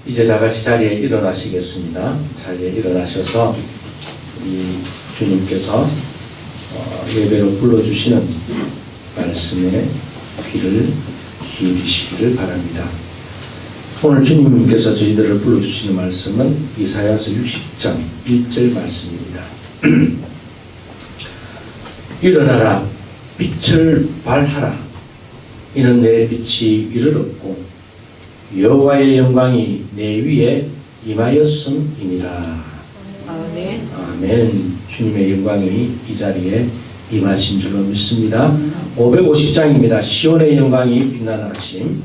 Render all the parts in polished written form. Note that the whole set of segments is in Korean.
이제 다 같이 자리에 일어나시겠습니다. 자리에 일어나셔서 우리 주님께서 예배로 불러주시는 말씀에 귀를 기울이시기를 바랍니다. 오늘 주님께서 저희들을 불러주시는 말씀은 이사야서 60장 1절 말씀입니다. 일어나라, 빛을 발하라. 이는 내 빛이 이르렀고 여호와의 영광이 내 위에 임하였음이니라. 아멘. 아멘. 주님의 영광이 이 자리에 임하신 줄로 믿습니다. 550장입니다. 시온의 영광이 빛나는 아침.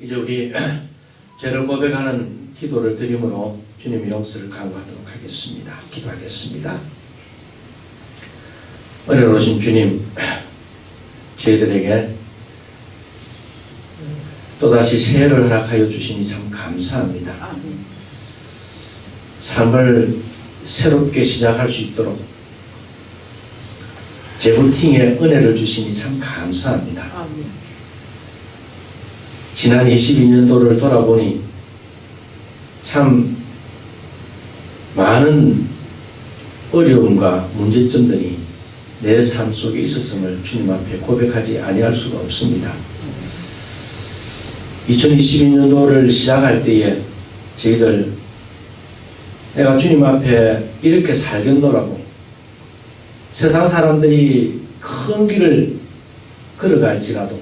이제 우리 죄를 고백하는 기도를 드림으로 주님의 용서를 강구하도록 하겠습니다. 기도하겠습니다. 은혜로우신 주님, 저희들에게 또다시 새해를 허락하여 주시니 참 감사합니다. 삶을 새롭게 시작할 수 있도록 재부팅의 은혜를 주시니 참 감사합니다. 지난 22년도를 돌아보니 참 많은 어려움과 문제점들이 내 삶 속에 있었음을 주님 앞에 고백하지 아니할 수가 없습니다. 2022년도를 시작할 때에 저희들 내가 주님 앞에 이렇게 살겠노라고 세상 사람들이 큰 길을 걸어갈지라도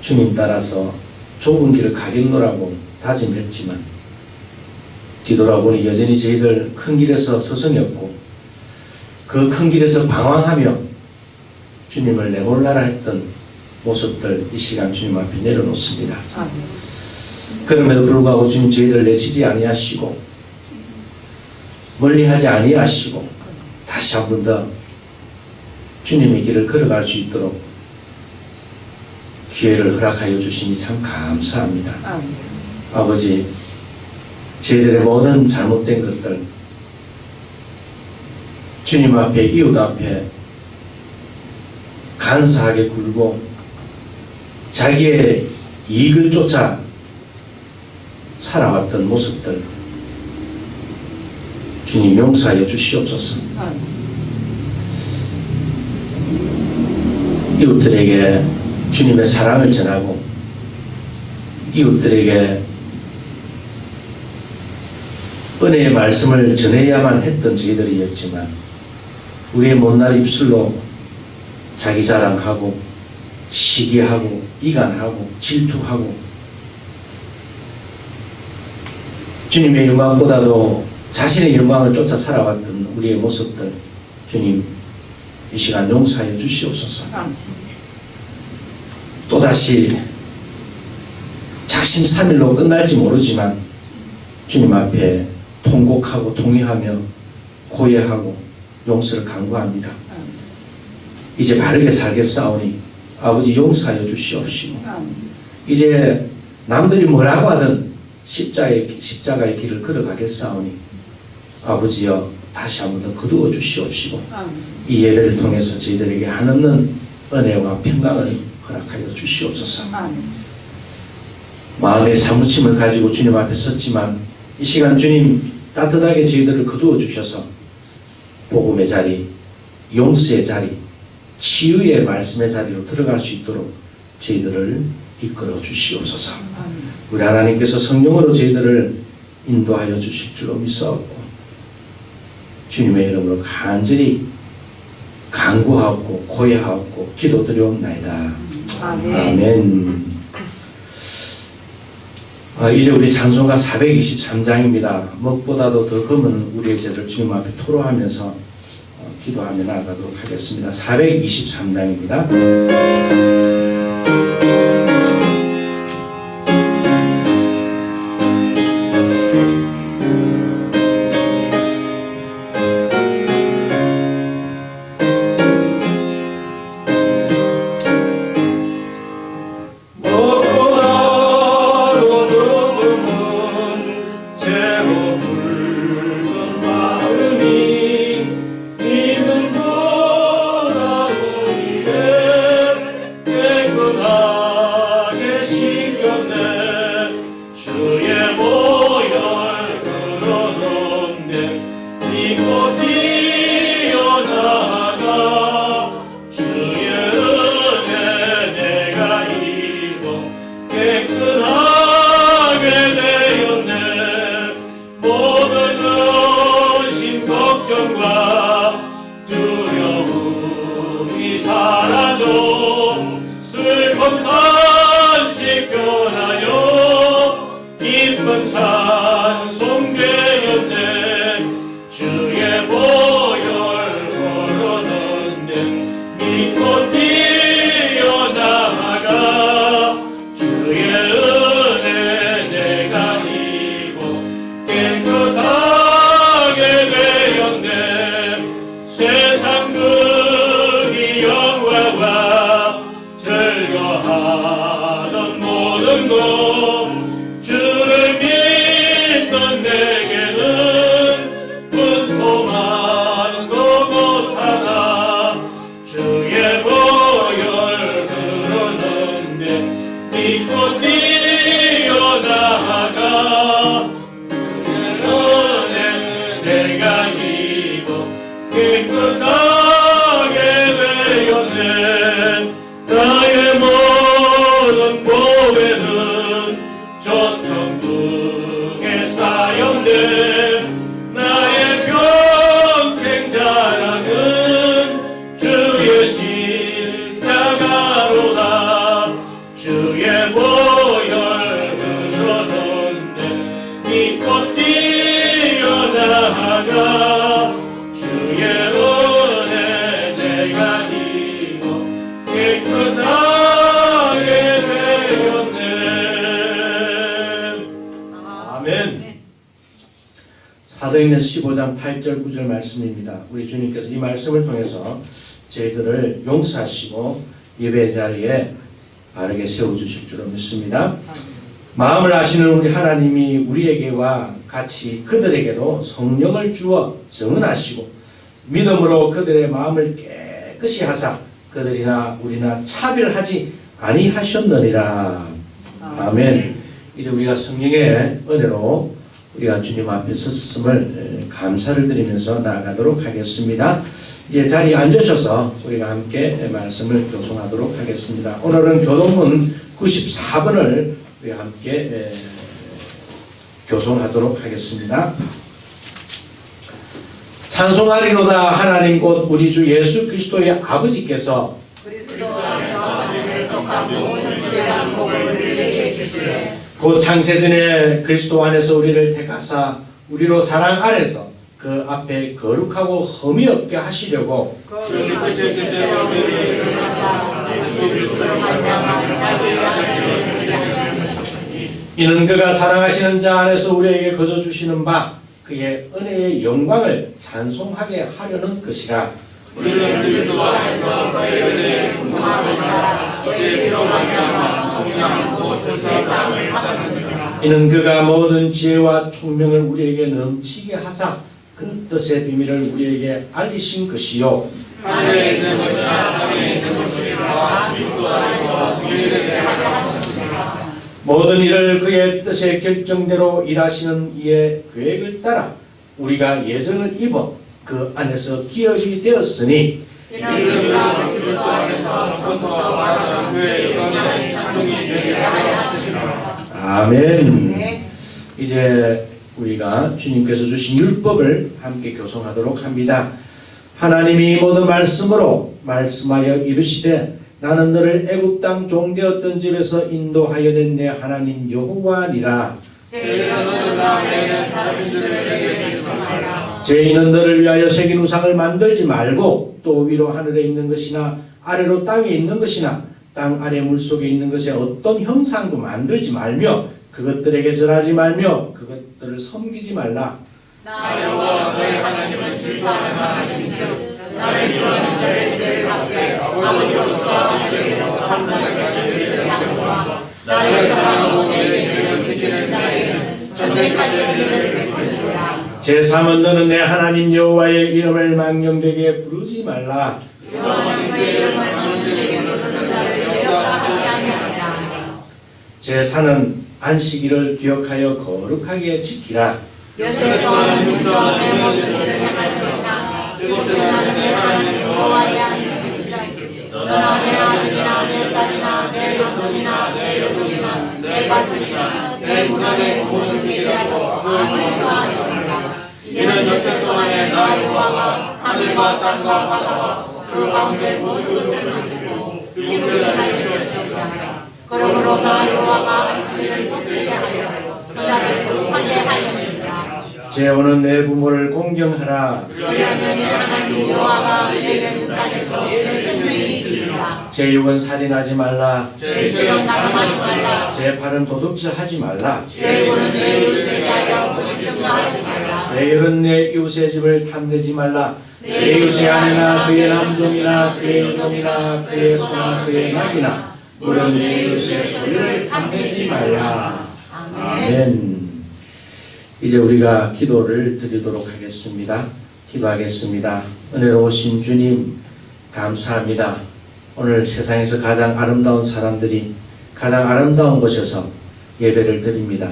주님 따라서 좁은 길을 가겠노라고 다짐했지만 뒤돌아보니 여전히 저희들 큰 길에서 서성이 없고 그 큰 길에서 방황하며 주님을 내몰라라 했던 모습들 이 시간 주님 앞에 내려놓습니다. 그럼에도 불구하고 주님 저희들 내치지 아니하시고 멀리하지 아니하시고 다시 한 번 더 주님의 길을 걸어갈 수 있도록 기회를 허락하여 주시니 참 감사합니다. 아버지, 저희들의 모든 잘못된 것들 주님 앞에 이웃 앞에 간사하게 굴고 자기의 이익을 쫓아 살아왔던 모습들 주님 용서하여 주시옵소서. 이웃들에게 주님의 사랑을 전하고 이웃들에게 은혜의 말씀을 전해야만 했던 저희들이었지만 우리의 못난 입술로 자기 자랑하고 시기하고 이간하고 질투하고 주님의 영광보다도 자신의 영광을 쫓아 살아왔던 우리의 모습들 주님 이 시간 용서하여 주시옵소서. 또다시 작심삼일로 끝날지 모르지만 주님 앞에 통곡하고 통회하며 고해하고 용서를 간구합니다. 이제 바르게 살겠사오니 아버지 용서하여 주시옵시고 이제 남들이 뭐라고 하든 십자가의 길을 걸어가겠사오니 아버지여 다시 한 번 더 거두어 주시옵시고 이 예배를 통해서 저희들에게 한없는 은혜와 평강을 허락하여 주시옵소서. 마음의 사무침을 가지고 주님 앞에 섰지만 이 시간 주님 따뜻하게 저희들을 거두어 주셔서 복음의 자리, 용서의 자리, 치유의 말씀의 자리로 들어갈 수 있도록 저희들을 이끌어 주시옵소서. 우리 하나님께서 성령으로 저희들을 인도하여 주실 줄로 믿사옵고 주님의 이름으로 간절히 간구하옵고 고해하옵고 기도드리옵나이다. 아멘. 이제 우리 찬송가 423장입니다. 무엇보다도 더 검은 우리의 죄를 주님 앞에 토로하면서 기도하며 나가도록 하겠습니다. 423장입니다. 사도행전 15장 8절 9절 말씀입니다. 우리 주님께서 이 말씀을 통해서 저희들을 용서하시고 예배 자리에 바르게 세워주실 줄로 믿습니다. 마음을 아시는 우리 하나님이 우리에게와 같이 그들에게도 성령을 주어 증언하시고 믿음으로 그들의 마음을 깨끗이 하사 그들이나 우리나 차별하지 아니하셨느니라. 아멘. 이제 우리가 성령의 은혜로 우리가 주님 앞에 섰음을 감사를 드리면서 나아가도록 하겠습니다. 이제 자리에 앉으셔서 우리가 함께 말씀을 교송하도록 하겠습니다. 오늘은 교동문 94번을 우리가 함께 교송하도록 하겠습니다. 찬송하리로다. 하나님 곧 우리 주 예수 그리스도의 아버지께서 그리스도 안에서 하늘에 속한 모든 지혜한 복을 우리에게 주시되 곧 창세전에 그리스도 안에서 우리를 택하사 우리로 사랑 안에서 그 앞에 거룩하고 흠이 없게 하시려고 그 이쁘신 뜻대로 우리를 일어나사 예수 그리스도로 말미암아 자기의 아들을 우리에게 하셨으니 이는 그가 사랑하시는 자 안에서 우리에게 거저 주시는 바 그의 은혜의 영광을 찬송하게 하려는 것이라. 우리는 그리스도 안에서 그의 은혜의 풍성함을 따라 그의 피로 말미암아 성령하고 세상을 받았느니라. 이는 그가 모든 지혜와 총명을 우리에게 넘치게 하사 그 뜻의 비밀을 우리에게 알리신 것이요 하늘에 있는 것이나 땅에 있는 것이나 그리스도 안에서 동일되게 하려 하셨습니다. 모든 일을 그의 뜻의 결정대로 일하시는 이의 계획을 따라 우리가 예정을 입어 그 안에서 기업이 되었으니 이는 우리가 그리스도 안에서 처음부터 말하던 그의 영광의 찬송이 되게 하려 하시니라. 아멘. 이제 우리가 주님께서 주신 율법을 함께 교송하도록 합니다. 하나님이 모든 말씀으로 말씀하여 이르시되 나는 너를 애굽 땅 종되었던 집에서 인도하여 낸 내 하나님 여호와니라. 죄인은 너는 나 외에는 다른 주를 내게 믿지 말라. 죄인은 너를 위하여 새긴 우상을 만들지 말고 또 위로 하늘에 있는 것이나 아래로 땅에 있는 것이나 땅 아래 물속에 있는 것에 어떤 형상도 만들지 말며 그것들에게 절하지 말며 그것들을 섬기지 말라. 나 여호와 너희 하나님은 질투하는 하나님이죠. 나를 미워하는 자를 죄를 받게 아버지로부터 아들에게로 삼자까지 이르게 하노라. 나를 사랑하고 내게 명을 지키는 자에게는 전대까지 은혜를 베푸느니라. 제3은 너는 내 하나님 여호와의 이름을 망령되게 부르지 말라. 여호와는 그의 이름을 망령되게 부르는 자를 죄졌다 하지 아니하니라. 제4는 안식일을 기억하여 거룩하게 지키라. 요새 동안은 육성 내 모든 일을 행할 것이나 일곱째 날은 내 하나님 여호와의 안식일이다. 너나 내 아들이나 내 딸이나 내 남동이나 내 여종이나 내 가슴이나 내 문안에 모든 일이라도 아무것도 하지 말라. 이는 요새 동안에 나 여호와가 하늘과 땅과 바다와 그 가운데 모든 것을 만들고 일곱째 날을 쉬었습니다. 그러므로 나 여호와가 안식일을 복되게 하여 그 날을 거룩하게 하였느니라. 제5는 내 부모를 공경하라. 그리하면 내 하나님 여호와가 내게 준 땅에서 내 생명이 있으리라. 제6은 살인하지 말라. 제7은 가늠하지 말라. 제8은 도둑질하지 말라. 제9는 내 이웃에 대하여 거짓 증거하지 말라. 제1은 내 이웃의 집을 탐내지 말라. 내 이웃의 아내나 그의 남종이나 그의 여종이나 그의 소나 그의 낙이나 물은 내 이웃의 소유를 탐내지 말라. 아멘. 이제 우리가 기도를 드리도록 하겠습니다. 기도하겠습니다. 은혜로우신 주님 감사합니다. 오늘 세상에서 가장 아름다운 사람들이 가장 아름다운 곳에서 예배를 드립니다.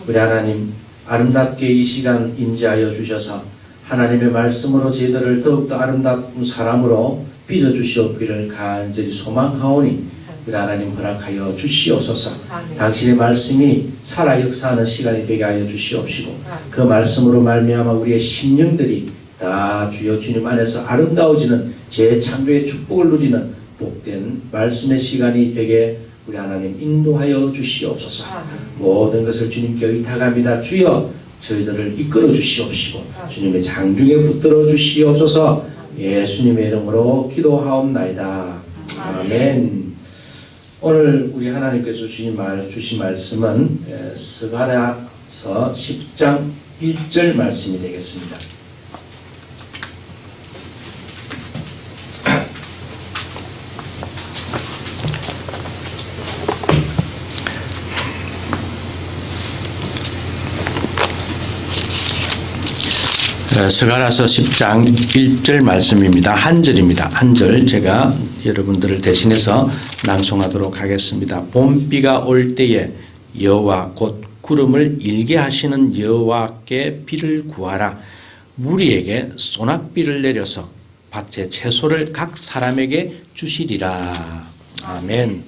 우리 하나님 아름답게 이 시간 임재하여 주셔서 하나님의 말씀으로 저희들을 더욱더 아름다운 사람으로 빚어주시옵기를 간절히 소망하오니 우리 하나님 허락하여 주시옵소서. 당신의 말씀이 살아 역사하는 시간이 되게 하여 주시옵시고 그 말씀으로 말미암아 우리의 심령들이 다 주여 주님 안에서 아름다워지는 재창조의 축복을 누리는 복된 말씀의 시간이 되게 우리 하나님 인도하여 주시옵소서. 모든 것을 주님께 의탁합니다. 주여 저희들을 이끌어 주시옵시고 주님의 장중에 붙들어 주시옵소서. 예수님의 이름으로 기도하옵나이다. 아멘. 오늘 우리 하나님께서 주신 말씀은 스가랴서 10장 1절 말씀이 되겠습니다. 스가랴서 10장 1절 말씀입니다. 한 절입니다. 한 절 제가 여러분들을 대신해서 낭송하도록 하겠습니다. 봄비가 올 때에 여호와 곧 구름을 일게 하시는 여호와께 비를 구하라. 무리에게 소낙비를 내려서 밭의 채소를 각 사람에게 주시리라. 아멘.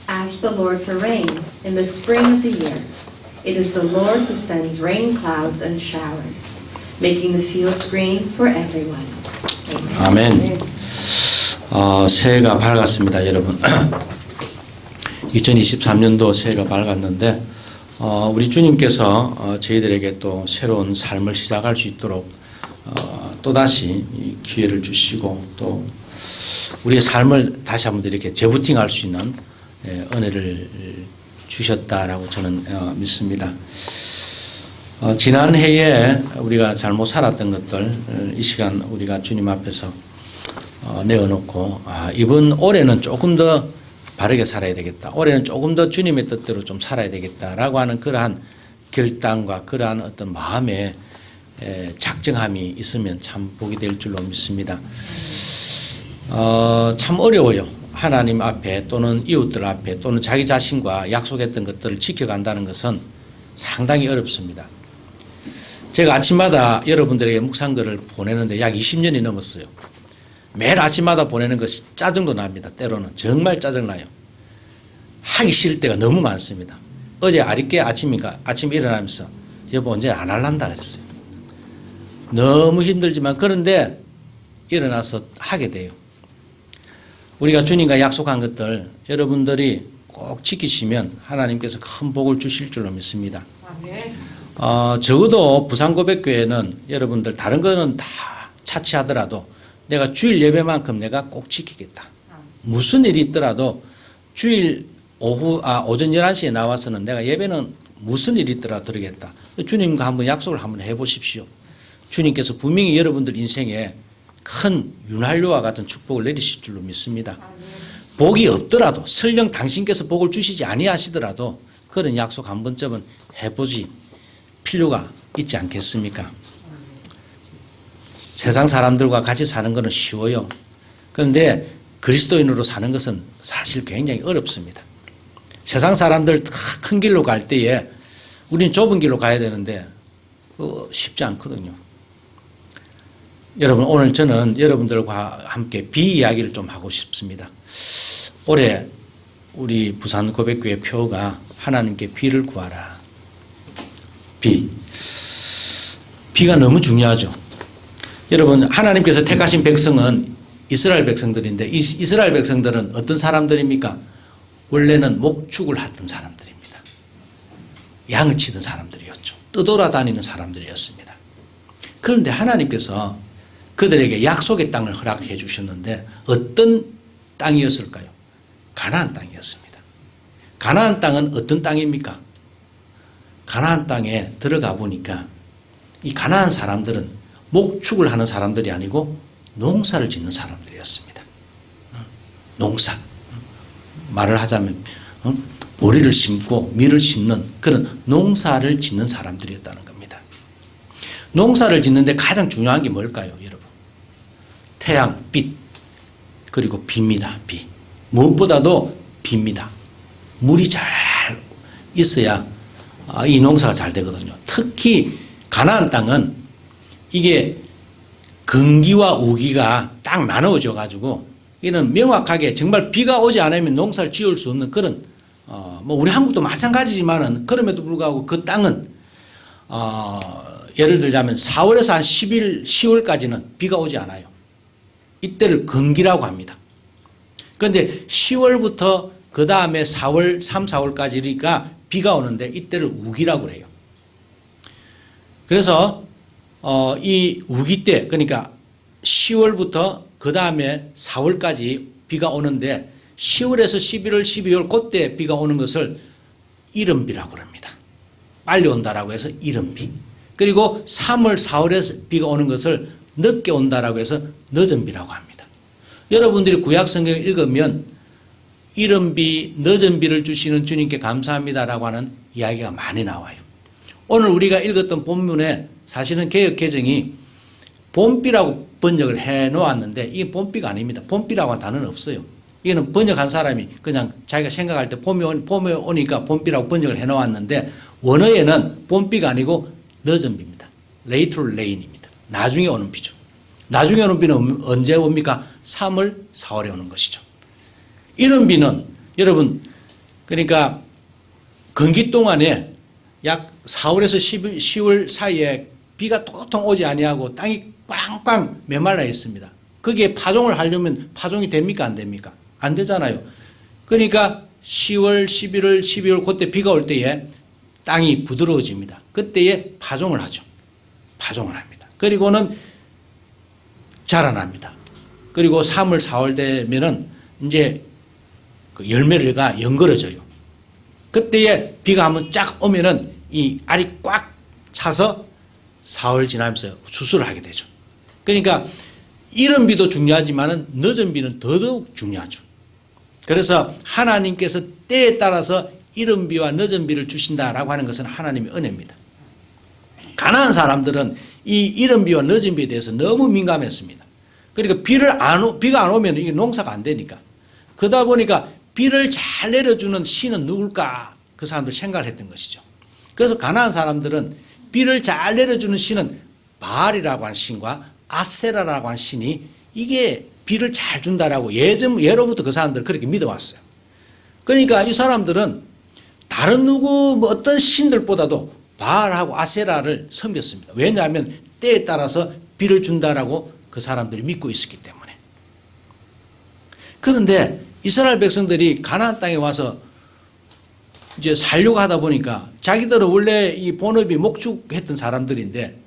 Ask the Lord for rain in the spring of the year. It is the Lord who sends rain clouds and showers, making the fields green for everyone. 아멘. 새해가 밝았습니다, 여러분. 2023년도 새해가 밝았는데 우리 주님께서 저희들에게 또 새로운 삶을 시작할 수 있도록 또다시 기회를 주시고 또 우리의 삶을 다시 한번 이렇게 재부팅할 수 있는 은혜를 주셨다라고 저는 믿습니다. 지난 해에 우리가 잘못 살았던 것들 이 시간 우리가 주님 앞에서 내어놓고 이번 올해는 조금 더 바르게 살아야 되겠다. 올해는 조금 더 주님의 뜻대로 좀 살아야 되겠다라고 하는 그러한 결단과 그러한 어떤 마음의 작정함이 있으면 참 복이 될 줄로 믿습니다. 참 어려워요. 하나님 앞에 또는 이웃들 앞에 또는 자기 자신과 약속했던 것들을 지켜간다는 것은 상당히 어렵습니다. 제가 아침마다 여러분들에게 묵상글을 보내는데 약 20년이 넘었어요. 매일 아침마다 보내는 것이 짜증도 납니다. 때로는 정말 짜증나요. 하기 싫을 때가 너무 많습니다. 어제 아리께 아침에 일어나면서 여보 언제 안 할란다 그랬어요. 너무 힘들지만 그런데 일어나서 하게 돼요. 우리가 주님과 약속한 것들 여러분들이 꼭 지키시면 하나님께서 큰 복을 주실 줄로 믿습니다. 적어도 부산고백교회는 여러분들 다른 거는 다 차치하더라도 내가 주일 예배만큼 내가 꼭 지키겠다. 무슨 일이 있더라도 주일 오전 11시에 나와서는 내가 예배는 무슨 일이 있더라도 드리겠다. 주님과 한번 약속을 한번 해보십시오. 주님께서 분명히 여러분들 인생에 큰 윤활유와 같은 축복을 내리실 줄로 믿습니다. 복이 없더라도 설령 당신께서 복을 주시지 아니하시더라도 그런 약속 한 번쯤은 해보지 필요가 있지 않겠습니까? 세상 사람들과 같이 사는 것은 쉬워요. 그런데 그리스도인으로 사는 것은 사실 굉장히 어렵습니다. 세상 사람들 다 큰 길로 갈 때에 우리는 좁은 길로 가야 되는데 쉽지 않거든요. 여러분 오늘 저는 여러분들과 함께 비 이야기를 좀 하고 싶습니다. 올해 우리 부산 고백교회 표가 하나님께 비를 구하라. 비가 너무 중요하죠. 여러분 하나님께서 택하신 백성은 이스라엘 백성들인데 이스라엘 백성들은 어떤 사람들입니까? 원래는 목축을 하던 사람들입니다. 양을 치던 사람들이었죠. 떠돌아다니는 사람들이었습니다. 그런데 하나님께서 그들에게 약속의 땅을 허락해 주셨는데 어떤 땅이었을까요? 가나안 땅이었습니다. 가나안 땅은 어떤 땅입니까? 가나안 땅에 들어가 보니까 이 가나안 사람들은 목축을 하는 사람들이 아니고 농사를 짓는 사람들이었습니다. 농사. 말을 하자면 보리를 심고 밀을 심는 그런 농사를 짓는 사람들이었다는 겁니다. 농사를 짓는데 가장 중요한 게 뭘까요, 여러분? 태양, 빛, 그리고 비입니다. 비. 무엇보다도 비입니다. 물이 잘 있어야 이 농사가 잘 되거든요. 특히 가나안 땅은 이게 건기와 우기가 딱 나누어져 가지고 이는 명확하게 정말 비가 오지 않으면 농사를 지을 수 없는 그런 뭐 우리 한국도 마찬가지지만은 그럼에도 불구하고 그 땅은 예를 들자면 4월에서 한 10월까지는 비가 오지 않아요. 이때를 건기라고 합니다. 그런데 10월부터 그 다음에 4월, 3, 4월까지가 비가 오는데 이때를 우기라고 그래요. 그래서 이 우기 때 그러니까 10월부터 그 다음에 4월까지 비가 오는데 10월에서 11월, 12월 그때 비가 오는 것을 이른비라고 합니다. 빨리 온다라고 해서 이른비. 그리고 3월, 4월에 비가 오는 것을 늦게 온다라고 해서 늦은비라고 합니다. 여러분들이 구약 성경을 읽으면 이른비, 늦은비를 주시는 주님께 감사합니다라고 하는 이야기가 많이 나와요. 오늘 우리가 읽었던 본문에 사실은 개역 개정이 봄비라고 번역을 해 놓았는데 이게 봄비가 아닙니다. 봄비라고 하는 단어는 없어요. 이거는 번역한 사람이 그냥 자기가 생각할 때 봄이 오니까 봄비라고 번역을 해 놓았는데 원어에는 봄비가 아니고 늦은 비입니다. later rain입니다. 나중에 오는 비죠. 나중에 오는 비는 언제 옵니까? 3월, 4월에 오는 것이죠. 이런 비는 여러분 그러니까 건기 동안에 약 4월에서 10월 사이에 비가 도통 오지 아니하고 땅이 꽝꽝 메말라 있습니다. 거기에 파종을 하려면 파종이 됩니까 안 됩니까? 안 되잖아요. 그러니까 10월, 11월, 12월 그때 비가 올 때에 땅이 부드러워집니다. 그때에 파종을 하죠. 파종을 합니다. 그리고는 자라납니다. 그리고 3월, 4월 되면은 이제 그 열매가 연걸어져요. 그때에 비가 한번 쫙 오면은 이 알이 꽉 차서 4월 지나면서 수술을 하게 되죠. 그러니까 이른 비도 중요하지만은 늦은 비는 더더욱 중요하죠. 그래서 하나님께서 때에 따라서 이른 비와 늦은 비를 주신다라고 하는 것은 하나님의 은혜입니다. 가난한 사람들은 이 이른 비와 늦은 비에 대해서 너무 민감했습니다. 그러니까 비가 안 오면 이게 농사가 안 되니까. 그러다 보니까 비를 잘 내려주는 신은 누굴까? 그 사람들 생각을 했던 것이죠. 그래서 가난한 사람들은 비를 잘 내려주는 신은 바알이라고 하는 신과 아세라라고 하는 신이 이게 비를 잘 준다라고 예로부터 그 사람들 그렇게 믿어왔어요. 그러니까 이 사람들은 다른 누구 어떤 신들보다도 바알하고 아세라를 섬겼습니다. 왜냐하면 때에 따라서 비를 준다라고 그 사람들이 믿고 있었기 때문에. 그런데 이스라엘 백성들이 가나안 땅에 와서 이제 살려고 하다 보니까 자기들은 원래 이 본업이 목축했던 사람들인데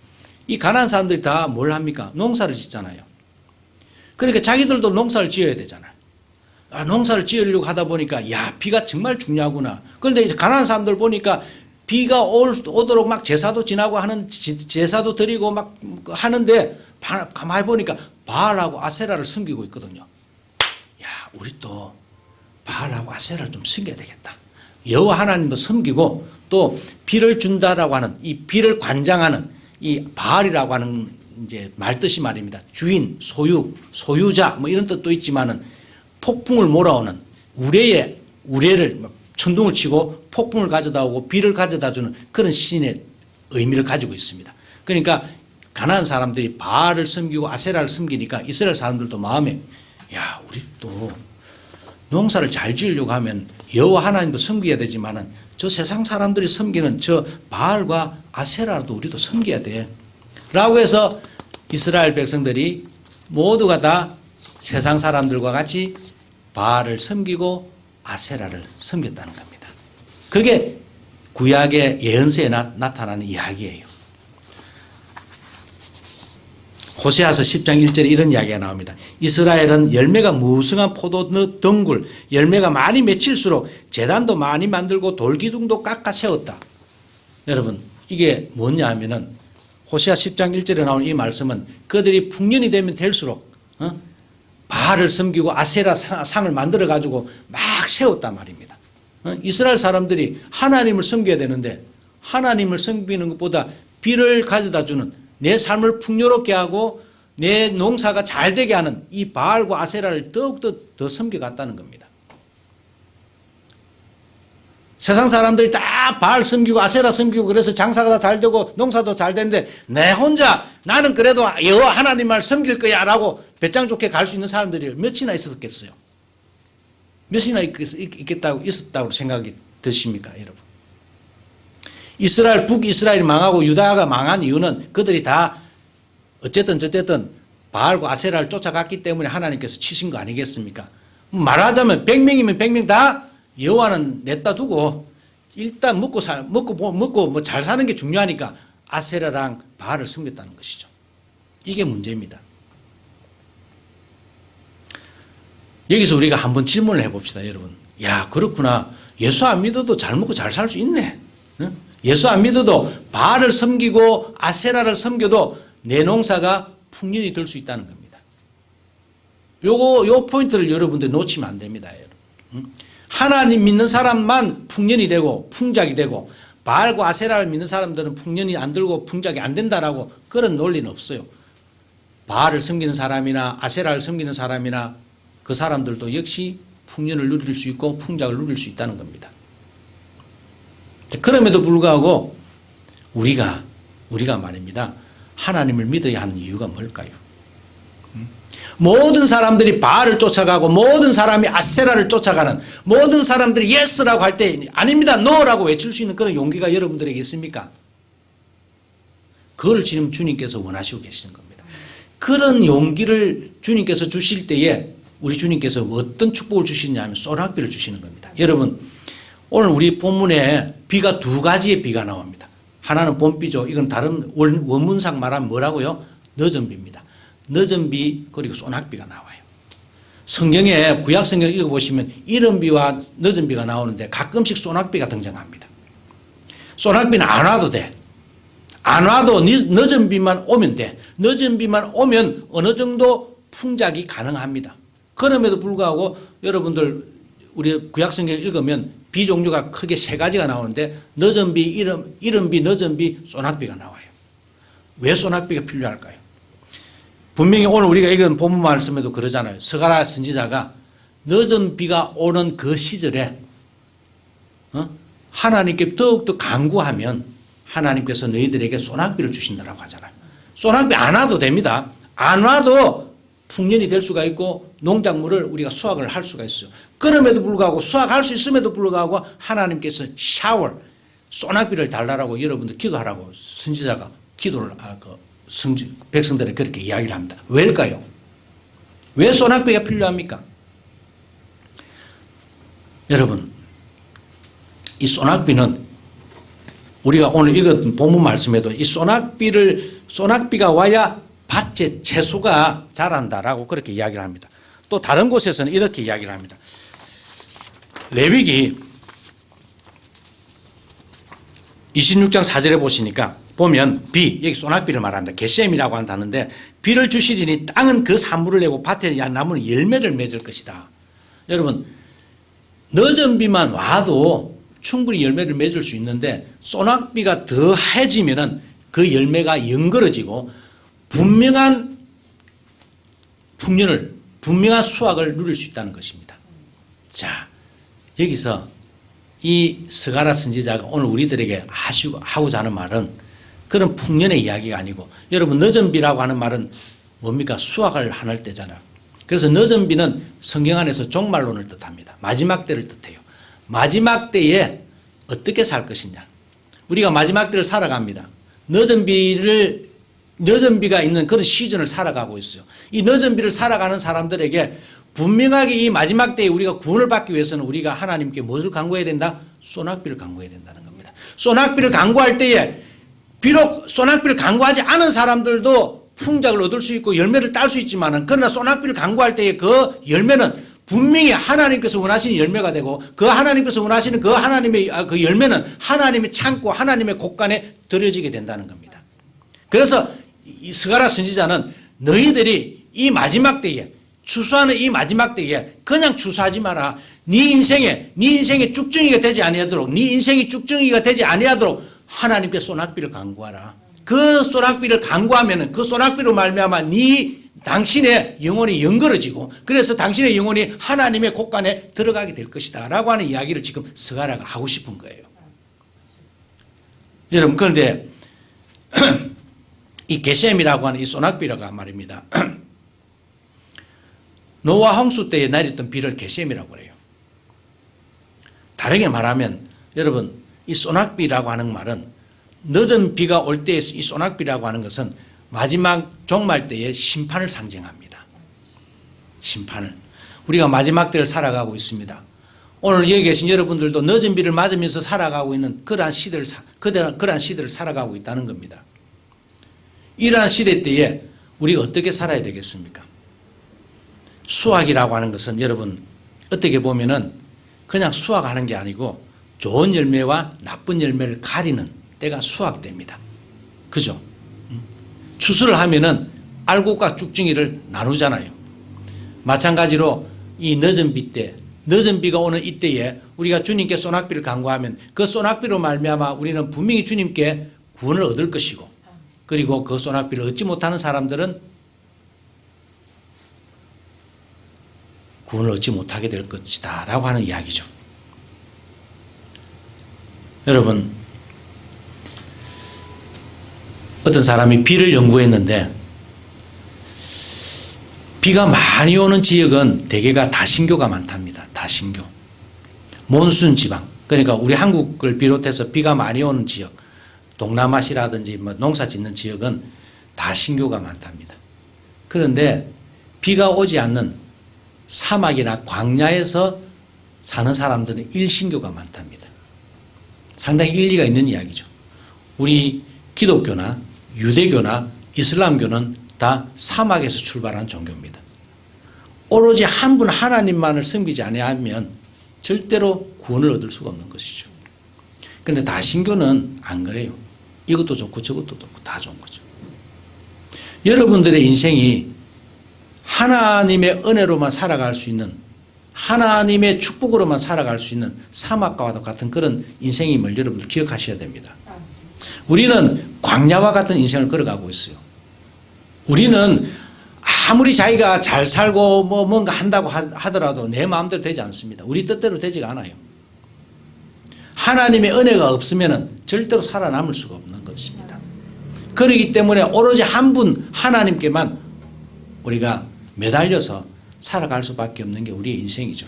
이 가나안 사람들이 다 뭘 합니까? 농사를 짓잖아요. 그러니까 자기들도 농사를 지어야 되잖아요. 농사를 지으려고 하다 보니까 야 비가 정말 중요하구나. 그런데 이제 가나안 사람들 보니까 비가 오도록 막 제사도 지나고 하는 제사도 드리고 막 하는데 가만히 보니까 바알하고 아세라를 섬기고 있거든요. 야 우리 또 바알하고 아세라를 좀 섬겨야 되겠다. 여호와 하나님도 섬기고 또 비를 준다라고 하는 이 비를 관장하는 이 바알이라고 하는 이제 말뜻이 말입니다. 주인, 소유자 뭐 이런 뜻도 있지만은 폭풍을 몰아오는 우레를 천둥을 치고 폭풍을 가져다 오고 비를 가져다 주는 그런 신의 의미를 가지고 있습니다. 그러니까 가나안 사람들이 바알을 섬기고 아세라를 섬기니까 이스라엘 사람들도 마음에 야 우리 또 농사를 잘 지으려고 하면 여호와 하나님도 섬겨야 되지만은 저 세상 사람들이 섬기는 저 바알과 아세라도 우리도 섬겨야 돼. 라고 해서 이스라엘 백성들이 모두가 다 세상 사람들과 같이 바알을 섬기고 아세라를 섬겼다는 겁니다. 그게 구약의 예언서에 나타나는 이야기예요. 호세아서 10장 1절에 이런 이야기가 나옵니다. 이스라엘은 열매가 무성한 포도 덩굴, 열매가 많이 맺힐수록 제단도 많이 만들고 돌기둥도 깎아 세웠다. 여러분 이게 뭐냐 하면은 호세아 10장 1절에 나오는 이 말씀은 그들이 풍년이 되면 될수록 바알을 섬기고 아세라 상을 만들어 가지고 막 세웠단 말입니다. 이스라엘 사람들이 하나님을 섬겨야 되는데 하나님을 섬기는 것보다 비를 가져다 주는 내 삶을 풍요롭게 하고 내 농사가 잘 되게 하는 이 바알과 아세라를 더욱더 더 섬겨갔다는 겁니다. 세상 사람들이 다 바알 섬기고 아세라 섬기고 그래서 장사가 다 잘 되고 농사도 잘 되는데 내 혼자 나는 그래도 여호와 하나님을 섬길 거야 라고 배짱 좋게 갈 수 있는 사람들이 몇이나 있었겠어요? 몇이나 있었다고 생각이 드십니까 여러분? 북이스라엘이 망하고 유다가 망한 이유는 그들이 다 어쨌든 바알과 아세라를 쫓아갔기 때문에 하나님께서 치신 거 아니겠습니까? 말하자면 100명이면 100명 다 여호와는 냈다 두고 일단 먹고 뭐 잘 사는 게 중요하니까 아세라랑 바알을 섬겼다는 것이죠. 이게 문제입니다. 여기서 우리가 한번 질문을 해봅시다, 여러분. 야, 그렇구나. 예수 안 믿어도 잘 먹고 잘 살 수 있네. 응? 예수 안 믿어도 바알을 섬기고 아세라를 섬겨도 내 농사가 풍년이 될 수 있다는 겁니다. 요 포인트를 여러분들 놓치면 안 됩니다, 여러분. 응? 하나님 믿는 사람만 풍년이 되고 풍작이 되고 바알과 아세라를 믿는 사람들은 풍년이 안 들고 풍작이 안 된다라고 그런 논리는 없어요. 바알을 섬기는 사람이나 아세라를 섬기는 사람이나 그 사람들도 역시 풍년을 누릴 수 있고 풍작을 누릴 수 있다는 겁니다. 그럼에도 불구하고 우리가 말입니다. 하나님을 믿어야 하는 이유가 뭘까요? 모든 사람들이 바알을 쫓아가고 모든 사람이 아세라를 쫓아가는 모든 사람들이 예스라고 할 때 아닙니다, 노라고 외칠 수 있는 그런 용기가 여러분들에게 있습니까? 그걸 지금 주님께서 원하시고 계시는 겁니다. 그런 용기를 주님께서 주실 때에 우리 주님께서 어떤 축복을 주시느냐 하면 소낙비를 주시는 겁니다. 여러분, 오늘 우리 본문에 비가 두 가지의 비가 나옵니다. 하나는 봄비죠. 이건 다른 원문상 말하면 뭐라고요? 늦은 비입니다. 늦은 비 그리고 소낙비가 나와요. 성경에 구약 성경을 읽어보시면 이른 비와 늦은 비가 나오는데 가끔씩 소낙비가 등장합니다. 소낙비는 안 와도 돼. 안 와도 늦은 비만 오면 돼. 늦은 비만 오면 어느 정도 풍작이 가능합니다. 그럼에도 불구하고 여러분들 우리 구약 성경 읽으면 비 종류가 크게 세 가지가 나오는데 늦은 비, 이른 비, 늦은 비, 소낙비가 나와요. 왜 소낙비가 필요할까요? 분명히 오늘 우리가 읽은 본문 말씀에도 그러잖아요. 스가랴 선지자가 늦은 비가 오는 그 시절에 하나님께 더욱더 간구하면 하나님께서 너희들에게 소낙비를 주신다라고 하잖아요. 소낙비 안 와도 됩니다. 안 와도 풍년이 될 수가 있고 농작물을 우리가 수확을 할 수가 있어요. 그럼에도 불구하고 수확할 수 있음에도 불구하고 하나님께서 샤워, 소낙비를 달라라고 여러분들 기도하라고 선지자가 기도를 백성들에 그렇게 이야기를 합니다. 왜일까요? 왜 소낙비가 필요합니까? 여러분, 이 소낙비는 우리가 오늘 읽었던 본문 말씀에도 이 소낙비가 와야 밭에 채소가 자란다라고 그렇게 이야기를 합니다. 또 다른 곳에서는 이렇게 이야기를 합니다. 레위기 26장 4절에 보시니까 보면 비, 여기 소낙비를 말합니다. 게셈이라고 하는 단어인데 비를 주시리니 땅은 그 산물을 내고 밭에 나무는 열매를 맺을 것이다. 여러분, 늦은 비만 와도 충분히 열매를 맺을 수 있는데 소낙비가 더해지면은 그 열매가 연걸어지고 분명한 풍년을, 분명한 수확을 누릴 수 있다는 것입니다. 자, 여기서 이 스가랴 선지자가 오늘 우리들에게 하고자 하는 말은 그런 풍년의 이야기가 아니고, 여러분 늦은 비라고 하는 말은 뭡니까? 수확을 하는 때잖아요. 그래서 늦은 비는 성경 안에서 종말론을 뜻합니다. 마지막 때를 뜻해요. 마지막 때에 어떻게 살 것이냐. 우리가 마지막 때를 살아갑니다. 늦은 비가 있는 그런 시즌을 살아가고 있어요. 이 늦은 비를 살아가는 사람들에게 분명하게 이 마지막 때에 우리가 구원을 받기 위해서는 우리가 하나님께 무엇을 간구해야 된다? 소낙비를 간구해야 된다는 겁니다. 소낙비를 간구할 때에 비록 소낙비를 간구하지 않은 사람들도 풍작을 얻을 수 있고 열매를 딸 수 있지만은, 그러나 소낙비를 간구할 때에 그 열매는 분명히 하나님께서 원하시는 열매가 되고, 그 하나님께서 원하시는 그 하나님의 그 열매는 하나님의 창고, 하나님의 곳간에 들여지게 된다는 겁니다. 그래서 이 스가랴 선지자는 너희들이 이 마지막 때에, 추수하는 이 마지막 때에 그냥 추수하지 마라. 네 인생의 쭉정이가 되지 아니하도록, 네 인생이 쭉정이가 되지 아니하도록 하나님께 소낙비를 간구하라. 그 소낙비를 간구하면은 그 소낙비로 말미암아 당신의 영혼이 연걸어지고, 그래서 당신의 영혼이 하나님의 곳간에 들어가게 될 것이다 라고 하는 이야기를 지금 스가랴가 하고 싶은 거예요. 여러분, 그런데 이 게셈이라고 하는 이 소낙비라가 말입니다. 노아 홍수 때에 내렸던 비를 게셈이라고 그래요. 다르게 말하면 여러분, 이 소낙비라고 하는 말은 늦은 비가 올 때에 이 소낙비라고 하는 것은 마지막 종말 때의 심판을 상징합니다. 심판을. 우리가 마지막 때를 살아가고 있습니다. 오늘 여기 계신 여러분들도 늦은 비를 맞으면서 살아가고 있는 그러한 시대를 살아가고 있다는 겁니다. 이러한 시대 때에 우리가 어떻게 살아야 되겠습니까? 수확이라고 하는 것은 여러분 어떻게 보면은 그냥 수확하는 게 아니고 좋은 열매와 나쁜 열매를 가리는 때가 수확됩니다. 그죠? 추수를 하면은 알곡과 쭉정이를 나누잖아요. 마찬가지로 이 늦은 비 때, 늦은 비가 오는 이때에 우리가 주님께 소낙비를 간구하면 그 소낙비로 말미암아 우리는 분명히 주님께 구원을 얻을 것이고, 그리고 그 소낙비를 얻지 못하는 사람들은 구원을 얻지 못하게 될 것이다 라고 하는 이야기죠. 여러분, 어떤 사람이 비를 연구했는데 비가 많이 오는 지역은 대개가 다신교가 많답니다. 다신교. 몬순 지방. 그러니까 우리 한국을 비롯해서 비가 많이 오는 지역, 동남아시아라든지 뭐 농사 짓는 지역은 다신교가 많답니다. 그런데 비가 오지 않는 사막이나 광야에서 사는 사람들은 일신교가 많답니다. 상당히 일리가 있는 이야기죠. 우리 기독교나 유대교나 이슬람교는 다 사막에서 출발한 종교입니다. 오로지 한 분 하나님만을 섬기지 아니하면 절대로 구원을 얻을 수가 없는 것이죠. 그런데 다신교는 안 그래요. 이것도 좋고 저것도 좋고 다 좋은 거죠. 여러분들의 인생이 하나님의 은혜로만 살아갈 수 있는, 하나님의 축복으로만 살아갈 수 있는 사막과 같은 그런 인생임을 여러분들 기억하셔야 됩니다. 우리는 광야와 같은 인생을 걸어가고 있어요. 우리는 아무리 자기가 잘 살고 뭐 뭔가 한다고 하더라도 내 마음대로 되지 않습니다. 우리 뜻대로 되지가 않아요. 하나님의 은혜가 없으면 절대로 살아남을 수가 없는 것입니다. 그렇기 때문에 오로지 한 분 하나님께만 우리가 매달려서 살아갈 수밖에 없는 게 우리의 인생이죠.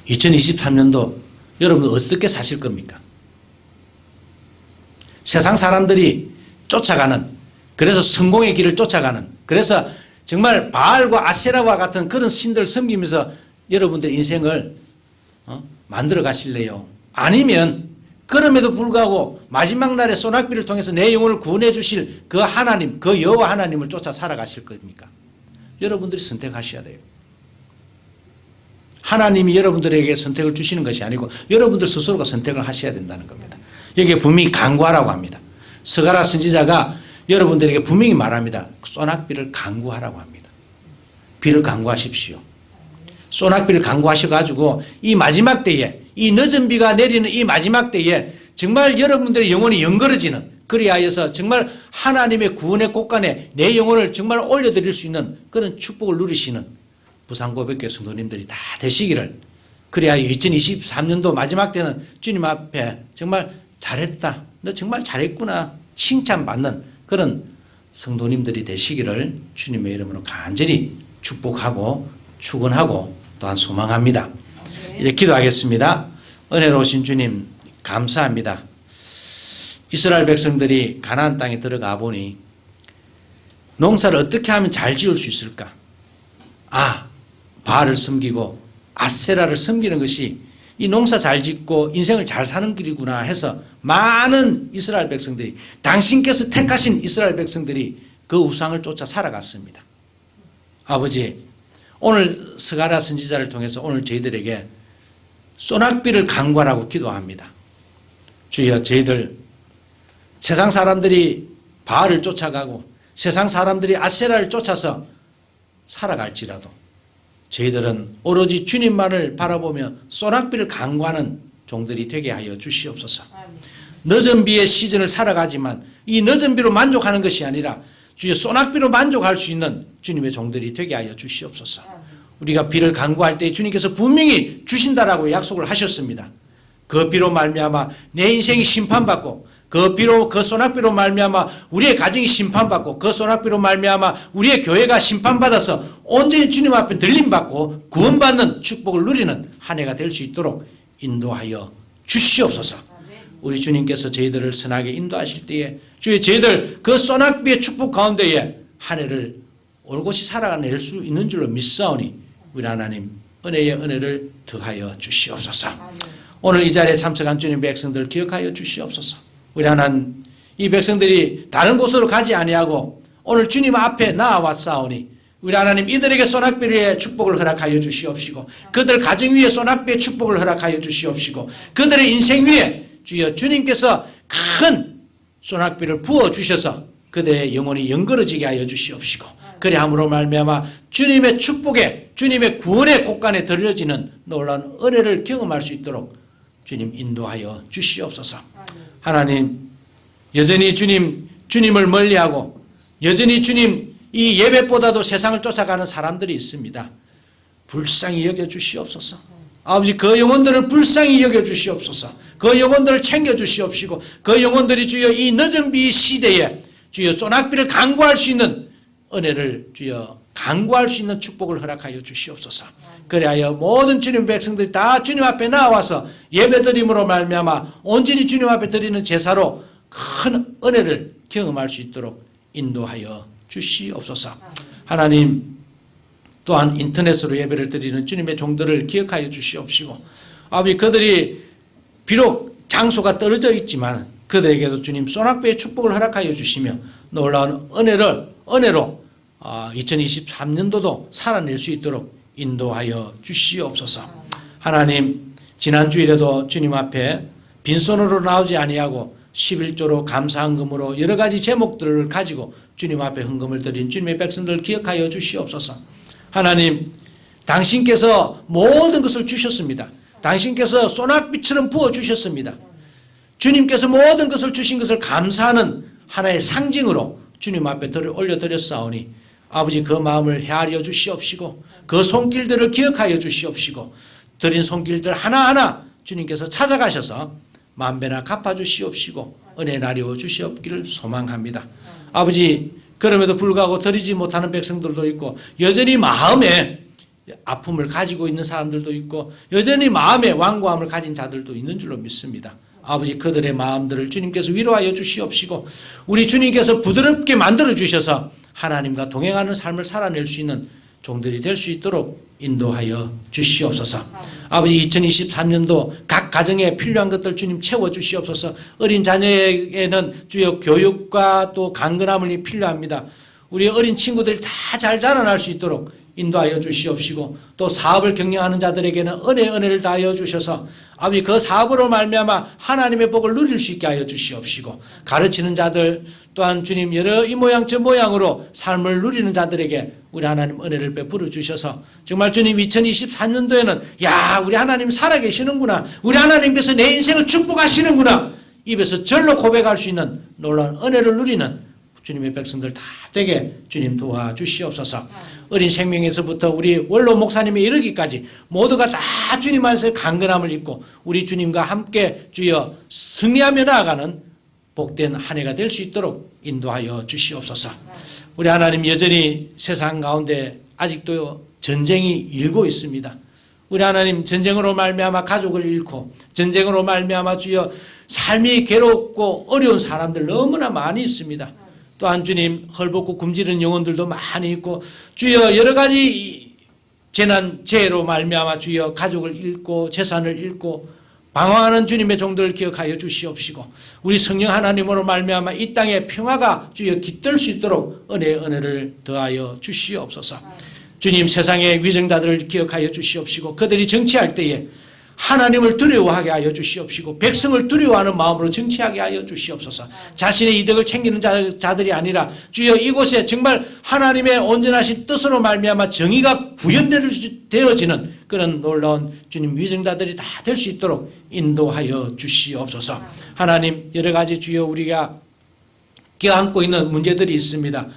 2023년도 여러분 어떻게 사실 겁니까? 세상 사람들이 쫓아가는, 그래서 성공의 길을 쫓아가는, 그래서 정말 바알과 아세라와 같은 그런 신들을 섬기면서 여러분들 인생을 만들어 가실래요? 아니면 그럼에도 불구하고 마지막 날에 소낙비를 통해서 내 영혼을 구원해 주실 그 하나님, 그 여호와 하나님을 쫓아 살아가실 겁니까? 여러분들이 선택하셔야 돼요. 하나님이 여러분들에게 선택을 주시는 것이 아니고 여러분들 스스로가 선택을 하셔야 된다는 겁니다. 여기에 분명히 간구하라고 합니다. 스가랴 선지자가 여러분들에게 분명히 말합니다. 소낙비를 간구하라고 합니다. 비를 간구하십시오. 소낙비를 간구하셔가지고 이 마지막 때에, 이 늦은 비가 내리는 이 마지막 때에 정말 여러분들의 영혼이 연걸어지는, 그리하여서 정말 하나님의 구원의 곳간에 내 영혼을 정말 올려드릴 수 있는 그런 축복을 누리시는 부산고백교회 성도님들이 다 되시기를, 그래야 2023년도 마지막 때는 주님 앞에 정말 잘했다, 너 정말 잘했구나 칭찬받는 그런 성도님들이 되시기를 주님의 이름으로 간절히 축복하고 축원하고 또한 소망합니다. 이제 기도하겠습니다. 은혜로우신 주님 감사합니다. 이스라엘 백성들이 가나안 땅에 들어가 보니 농사를 어떻게 하면 잘 지을 수 있을까? 바알을 섬기고 아세라를 섬기는 것이 이 농사 잘 짓고 인생을 잘 사는 길이구나 해서 많은 이스라엘 백성들이, 당신께서 택하신 이스라엘 백성들이 그 우상을 쫓아 살아갔습니다. 아버지, 오늘 스가랴 선지자를 통해서 오늘 저희들에게 소낙비를 간구하라고 기도합니다. 주여, 저희들 세상 사람들이 바알을 쫓아가고 세상 사람들이 아세라를 쫓아서 살아갈지라도 저희들은 오로지 주님만을 바라보며 소낙비를 간구하는 종들이 되게 하여 주시옵소서. 늦은 비의 시즌을 살아가지만 이 늦은 비로 만족하는 것이 아니라 주여 소낙비로 만족할 수 있는 주님의 종들이 되게 하여 주시옵소서. 우리가 비를 간구할 때 주님께서 분명히 주신다라고 약속을 하셨습니다. 그 비로 말미암아 내 인생이 심판받고, 그 비로, 그 소낙비로 말미암아 우리의 가정이 심판받고, 그 소낙비로 말미암아 우리의 교회가 심판받아서 온전히 주님 앞에 들림받고 구원받는 축복을 누리는 한 해가 될 수 있도록 인도하여 주시옵소서. 우리 주님께서 저희들을 선하게 인도하실 때에 주의 저희들 그 소낙비의 축복 가운데에 한 해를 올곧이 살아낼 수 있는 줄로 믿사오니 우리 하나님 은혜의 은혜를 더하여 주시옵소서. 오늘 이 자리에 참석한 주님 백성들을 기억하여 주시옵소서. 우리 하나님, 이 백성들이 다른 곳으로 가지 아니하고 오늘 주님 앞에 나아왔사오니 우리 하나님 이들에게 소낙비의 축복을 허락하여 주시옵시고, 그들 가정 위에 소낙비의 축복을 허락하여 주시옵시고, 그들의 인생 위에 주여 주님께서 큰 소낙비를 부어주셔서 그들의 영혼이 연걸어지게 하여 주시옵시고, 그래 함으로 말미암아 주님의 축복에, 주님의 구원의 곳간에 들려지는 놀라운 은혜를 경험할 수 있도록 주님 인도하여 주시옵소서. 하나님, 여전히 주님을 멀리하고 여전히 주님 이 예배보다도 세상을 쫓아가는 사람들이 있습니다. 불쌍히 여겨 주시옵소서. 아버지, 그 영혼들을 불쌍히 여겨 주시옵소서. 그 영혼들을 챙겨 주시옵시고, 그 영혼들이 주여 이 늦은 비 시대에 주여 소낙비를 간구할 수 있는 은혜를 주여 간구할 수 있는 축복을 허락하여 주시옵소서. 그리하여 모든 주님 백성들이 다 주님 앞에 나와서 예배드림으로 말미암아 온전히 주님 앞에 드리는 제사로 큰 은혜를 경험할 수 있도록 인도하여 주시옵소서. 하나님, 또한 인터넷으로 예배를 드리는 주님의 종들을 기억하여 주시옵시고, 아버지, 그들이 비록 장소가 떨어져 있지만 그들에게도 주님 소낙배의 축복을 허락하여 주시며 놀라운 은혜로 2023년도도 살아낼 수 있도록 인도하여 주시옵소서. 하나님, 지난 주일에도 주님 앞에 빈손으로 나오지 아니하고 11조로 감사헌금으로 여러 가지 제목들을 가지고 주님 앞에 헌금을 드린 주님의 백성들을 기억하여 주시옵소서. 하나님, 당신께서 모든 것을 주셨습니다. 당신께서 소낙비처럼 부어주셨습니다. 주님께서 모든 것을 주신 것을 감사하는 하나의 상징으로 주님 앞에 올려드렸사오니 아버지, 그 마음을 헤아려 주시옵시고 그 손길들을 기억하여 주시옵시고 드린 손길들 하나하나 주님께서 찾아가셔서 만배나 갚아주시옵시고 은혜 나려 주시옵기를 소망합니다. 아버지, 그럼에도 불구하고 드리지 못하는 백성들도 있고 여전히 마음에 아픔을 가지고 있는 사람들도 있고 여전히 마음에 완고함을 가진 자들도 있는 줄로 믿습니다. 아버지, 그들의 마음들을 주님께서 위로하여 주시옵시고 우리 주님께서 부드럽게 만들어 주셔서 하나님과 동행하는 삶을 살아낼 수 있는 종들이 될 수 있도록 인도하여 주시옵소서. 아버지, 2023년도 각 가정에 필요한 것들 주님 채워주시옵소서. 어린 자녀에게는 주여 교육과 또 강건함이 필요합니다. 우리 어린 친구들이 다 잘 자라날 수 있도록 인도하여 주시옵시고 또 사업을 경영하는 자들에게는 은혜를 다하여 주셔서 아버지, 그 사업으로 말미암아 하나님의 복을 누릴 수 있게 하여 주시옵시고 가르치는 자들 또한 주님 여러 이 모양 저 모양으로 삶을 누리는 자들에게 우리 하나님 은혜를 베풀어 주셔서 정말 주님 2024년도에는 야, 우리 하나님 살아계시는구나, 우리 하나님께서 내 인생을 축복하시는구나, 입에서 절로 고백할 수 있는 놀라운 은혜를 누리는 주님의 백성들 다 되게 주님 도와주시옵소서. 어린 생명에서부터 우리 원로 목사님에 이르기까지 모두가 다 주님 안에서 강건함을 입고 우리 주님과 함께 주여 승리하며 나아가는 복된 한 해가 될 수 있도록 인도하여 주시옵소서. 우리 하나님, 여전히 세상 가운데 아직도 전쟁이 일고 있습니다. 우리 하나님, 전쟁으로 말미암아 가족을 잃고 전쟁으로 말미암아 주여 삶이 괴롭고 어려운 사람들 너무나 많이 있습니다. 또한 주님, 헐벗고 굶주리는 영혼들도 많이 있고 주여 여러 가지 재난 재해로 말미암아 주여 가족을 잃고 재산을 잃고 방황하는 주님의 종들을 기억하여 주시옵시고 우리 성령 하나님으로 말미암아 이 땅에 평화가 주여 깃들 수 있도록 은혜를 더하여 주시옵소서. 주님, 세상의 위정자들을 기억하여 주시옵시고 그들이 정치할 때에 하나님을 두려워하게 하여 주시옵시고 백성을 두려워하는 마음으로 정치하게 하여 주시옵소서. 자신의 이득을 챙기는 자들이 아니라 주여 이곳에 정말 하나님의 온전하신 뜻으로 말미암아 정의가 구현되어지는 그런 놀라운 주님 위정자들이 다 될 수 있도록 인도하여 주시옵소서. 하나님, 여러 가지 주여 우리가 껴안고 있는 문제들이 있습니다.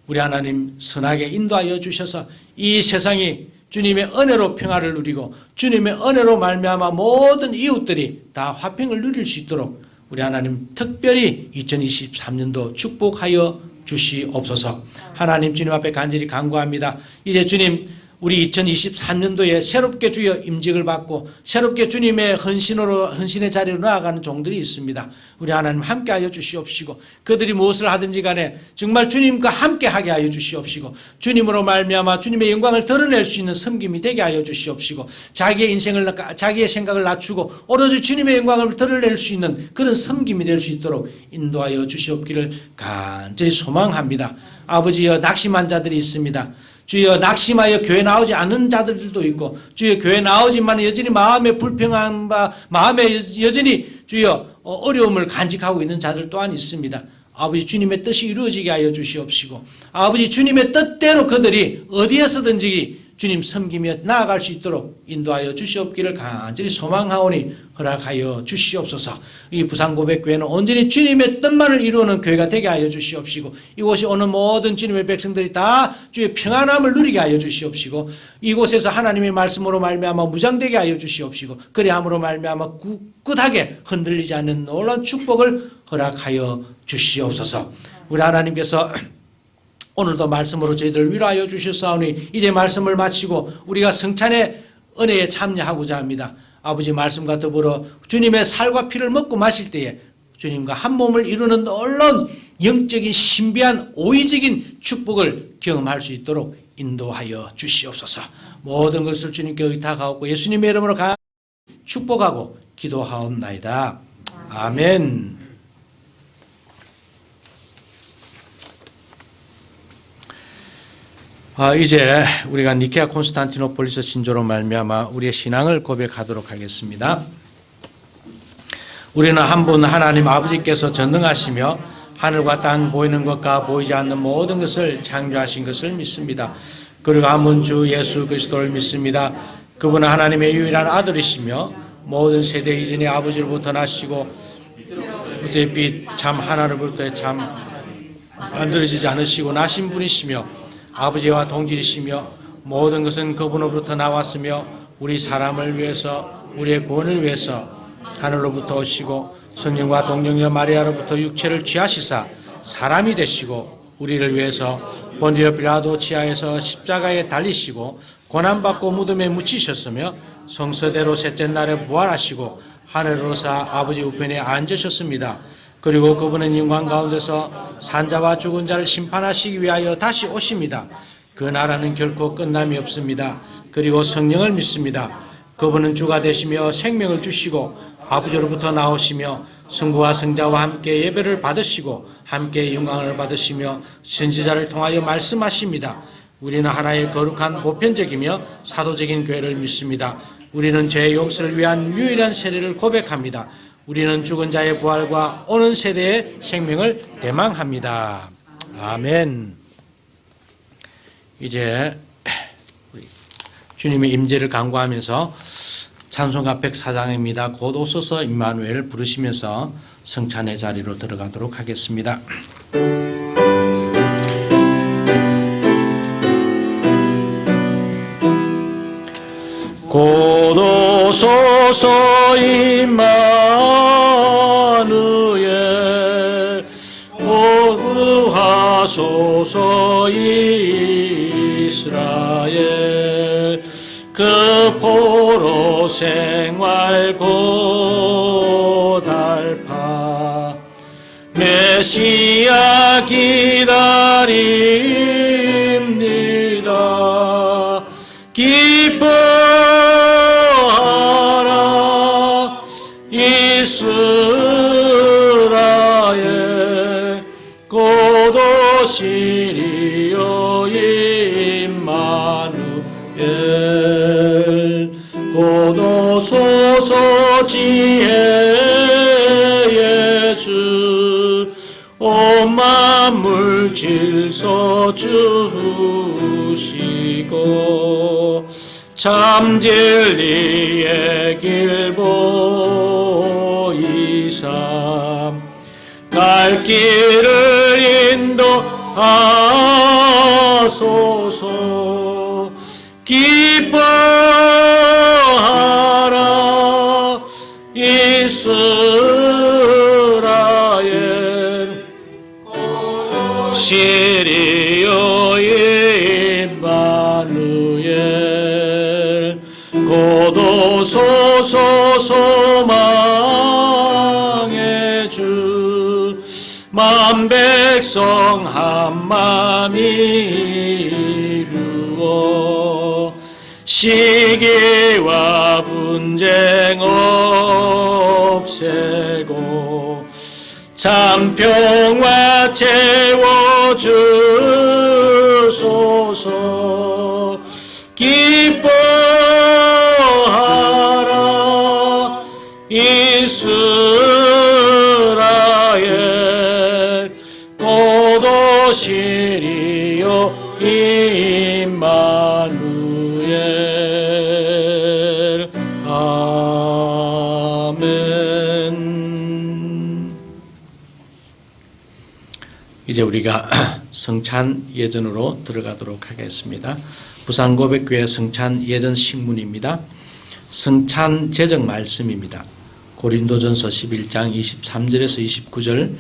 우리 하나님 선하게 인도하여 주셔서 이 세상이 주님의 은혜로 평화를 누리고 주님의 은혜로 말미암아 모든 이웃들이 다 화평을 누릴 수 있도록 우리 하나님 특별히 2023년도 축복하여 주시옵소서. 하나님, 주님 앞에 간절히 간구합니다. 이제 주님, 우리 2023년도에 새롭게 주여 임직을 받고 새롭게 주님의 헌신의 자리로 나아가는 종들이 있습니다. 우리 하나님 함께하여 주시옵시고 그들이 무엇을 하든지 간에 정말 주님과 함께하게 하여 주시옵시고 주님으로 말미암아 주님의 영광을 드러낼 수 있는 섬김이 되게 하여 주시옵시고 자기의 생각을 낮추고 오로지 주님의 영광을 드러낼 수 있는 그런 섬김이 될 수 있도록 인도하여 주시옵기를 간절히 소망합니다. 아버지여, 낙심한 자들이 있습니다. 주여, 낙심하여 교회 나오지 않는 자들도 있고 주여 교회 나오지만 여전히 마음에 불평함과 마음에 여전히 주여 어려움을 간직하고 있는 자들 또한 있습니다. 아버지, 주님의 뜻이 이루어지게 하여 주시옵시고 아버지, 주님의 뜻대로 그들이 어디에서든지 주님 섬기며 나아갈 수 있도록 인도하여 주시옵기를 간절히 소망하오니 허락하여 주시옵소서. 이 부산고백교회는 온전히 주님의 뜻만을 이루는 교회가 되게 하여 주시옵시고 이곳에 오는 모든 주님의 백성들이 다 주의 평안함을 누리게 하여 주시옵시고 이곳에서 하나님의 말씀으로 말미암아 무장되게 하여 주시옵시고 그리함으로 말미암아 꿋꿋하게 흔들리지 않는 놀라운 축복을 허락하여 주시옵소서. 우리 하나님께서 오늘도 말씀으로 저희들 위로하여 주셨사오니 이제 말씀을 마치고 우리가 성찬의 은혜에 참여하고자 합니다. 아버지 말씀과 더불어 주님의 살과 피를 먹고 마실 때에 주님과 한 몸을 이루는 놀라운 영적인 신비한 오의적인 축복을 경험할 수 있도록 인도하여 주시옵소서. 모든 것을 주님께 의탁하고 예수님의 이름으로 축복하고 기도하옵나이다. 아멘. 이제 우리가 니케아 콘스탄티노폴리스 신조로 말미암아 우리의 신앙을 고백하도록 하겠습니다. 우리는 한 분 하나님 아버지께서 전능하시며 하늘과 땅 보이는 것과 보이지 않는 모든 것을 창조하신 것을 믿습니다. 그리고 한 분 주 예수 그리스도를 믿습니다. 그분은 하나님의 유일한 아들이시며 모든 세대 이전의 아버지로부터 나시고 부터의 빛 참 하나로부터 참 만들어지지 않으시고 나신 분이시며 아버지와 동질이시며 모든 것은 그분으로부터 나왔으며 우리 사람을 위해서 우리의 구원을 위해서 하늘로부터 오시고 성령과 동정녀 마리아로부터 육체를 취하시사 사람이 되시고 우리를 위해서 본디오 빌라도 치하에서 십자가에 달리시고 고난받고 무덤에 묻히셨으며 성서대로 셋째 날에 부활하시고 하늘로 사 아버지 우편에 앉으셨습니다. 그리고 그분은 영광 가운데서 산자와 죽은 자를 심판하시기 위하여 다시 오십니다. 그 나라는 결코 끝남이 없습니다. 그리고 성령을 믿습니다. 그분은 주가 되시며 생명을 주시고 아버지로부터 나오시며 성부와 성자와 함께 예배를 받으시고 함께 영광을 받으시며 선지자를 통하여 말씀하십니다. 우리는 하나의 거룩한 보편적이며 사도적인 교회를 믿습니다. 우리는 죄의 용서를 위한 유일한 세례를 고백합니다. 우리는 죽은 자의 부활과 오는 세대의 생명을 대망합니다. 아멘. 이제 주님의 임재를 간구하면서 찬송가 104장입니다. 곧 오소서 임마누엘 부르시면서 성찬의 자리로 들어가도록 하겠습니다. 곧 오소서 임마누엘 보호하소서 이스라엘 그 포로 생활 고달파 메시아 기다립니다. 기뻐하라 이스라엘 곧 오시리요 임마누엘 곧 오소서 지혜의 주 온 만물 질서 주시고 참 진리의 길 보이사 갈 길을 인도하소서. 기뻐하라 이스라엘 시리오 임마누엘 곧 오소서 소망의 주 만 백성 한마음 이루어 시기와 분쟁 없애고 참 평화 채워주소서. 기뻐하라 이스라엘 곧 오시리요 임마누엘. 아멘. 이제 우리가 성찬 예전으로 들어가도록 하겠습니다. 부산고백교회 성찬 예전 신문입니다. 성찬 제적 말씀입니다. 고린도전서 11장 23절에서 29절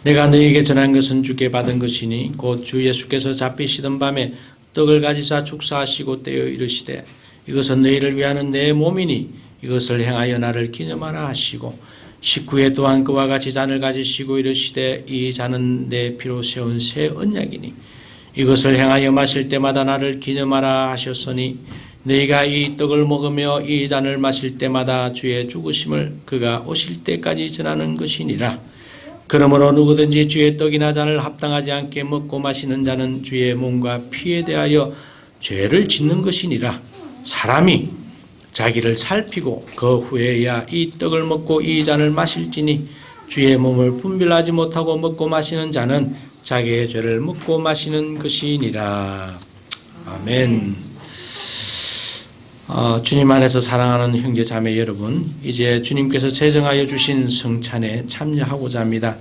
내가 너에게 전한 것은 주께 받은 것이니 곧 주 예수께서 잡히시던 밤에 떡을 가지사 축사하시고 떼어 이르시되 이것은 너희를 위하는 내 몸이니 이것을 행하여 나를 기념하라 하시고 식후에 또한 그와 같이 잔을 가지시고 이르시되 이 잔은 내 피로 세운 새 언약이니 이것을 행하여 마실 때마다 나를 기념하라 하셨으니 너희가 이 떡을 먹으며 이 잔을 마실 때마다 주의 죽으심을 그가 오실 때까지 전하는 것이니라. 그러므로 누구든지 주의 떡이나 잔을 합당하지 않게 먹고 마시는 자는 주의 몸과 피에 대하여 죄를 짓는 것이니라. 사람이 자기를 살피고 그 후에야 이 떡을 먹고 이 잔을 마실지니 주의 몸을 분별하지 못하고 먹고 마시는 자는 자기의 죄를 먹고 마시는 것이니라. 아멘. 주님 안에서 사랑하는 형제 자매 여러분, 이제 주님께서 제정하여 주신 성찬에 참여하고자 합니다.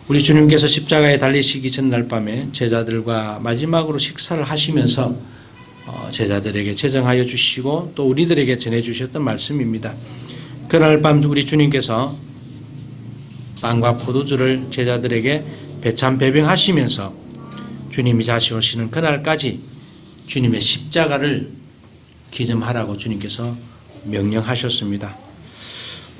우리 주님께서 십자가에 달리시기 전날 밤에 제자들과 마지막으로 식사를 하시면서 제자들에게 제정하여 주시고 또 우리들에게 전해주셨던 말씀입니다. 그날 밤 우리 주님께서 빵과 포도주를 제자들에게 배참 배병하시면서 주님이 다시 오시는 그날까지 주님의 십자가를 기념하라고 주님께서 명령하셨습니다.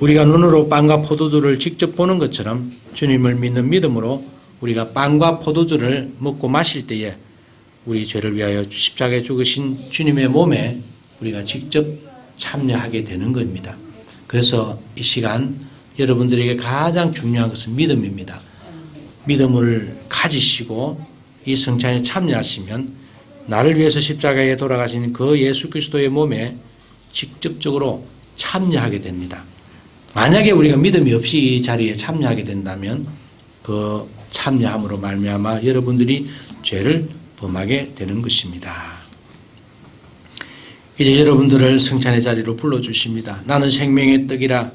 우리가 눈으로 빵과 포도주를 직접 보는 것처럼 주님을 믿는 믿음으로 우리가 빵과 포도주를 먹고 마실 때에 우리 죄를 위하여 십자가에 죽으신 주님의 몸에 우리가 직접 참여하게 되는 겁니다. 그래서 이 시간 여러분들에게 가장 중요한 것은 믿음입니다. 믿음을 가지시고 이 성찬에 참여하시면 나를 위해서 십자가에 돌아가신 그 예수 그리스도의 몸에 직접적으로 참여하게 됩니다. 만약에 우리가 믿음이 없이 이 자리에 참여하게 된다면 그 참여함으로 말미암아 여러분들이 죄를 범하게 되는 것입니다. 이제 여러분들을 성찬의 자리로 불러주십니다. 나는 생명의 떡이라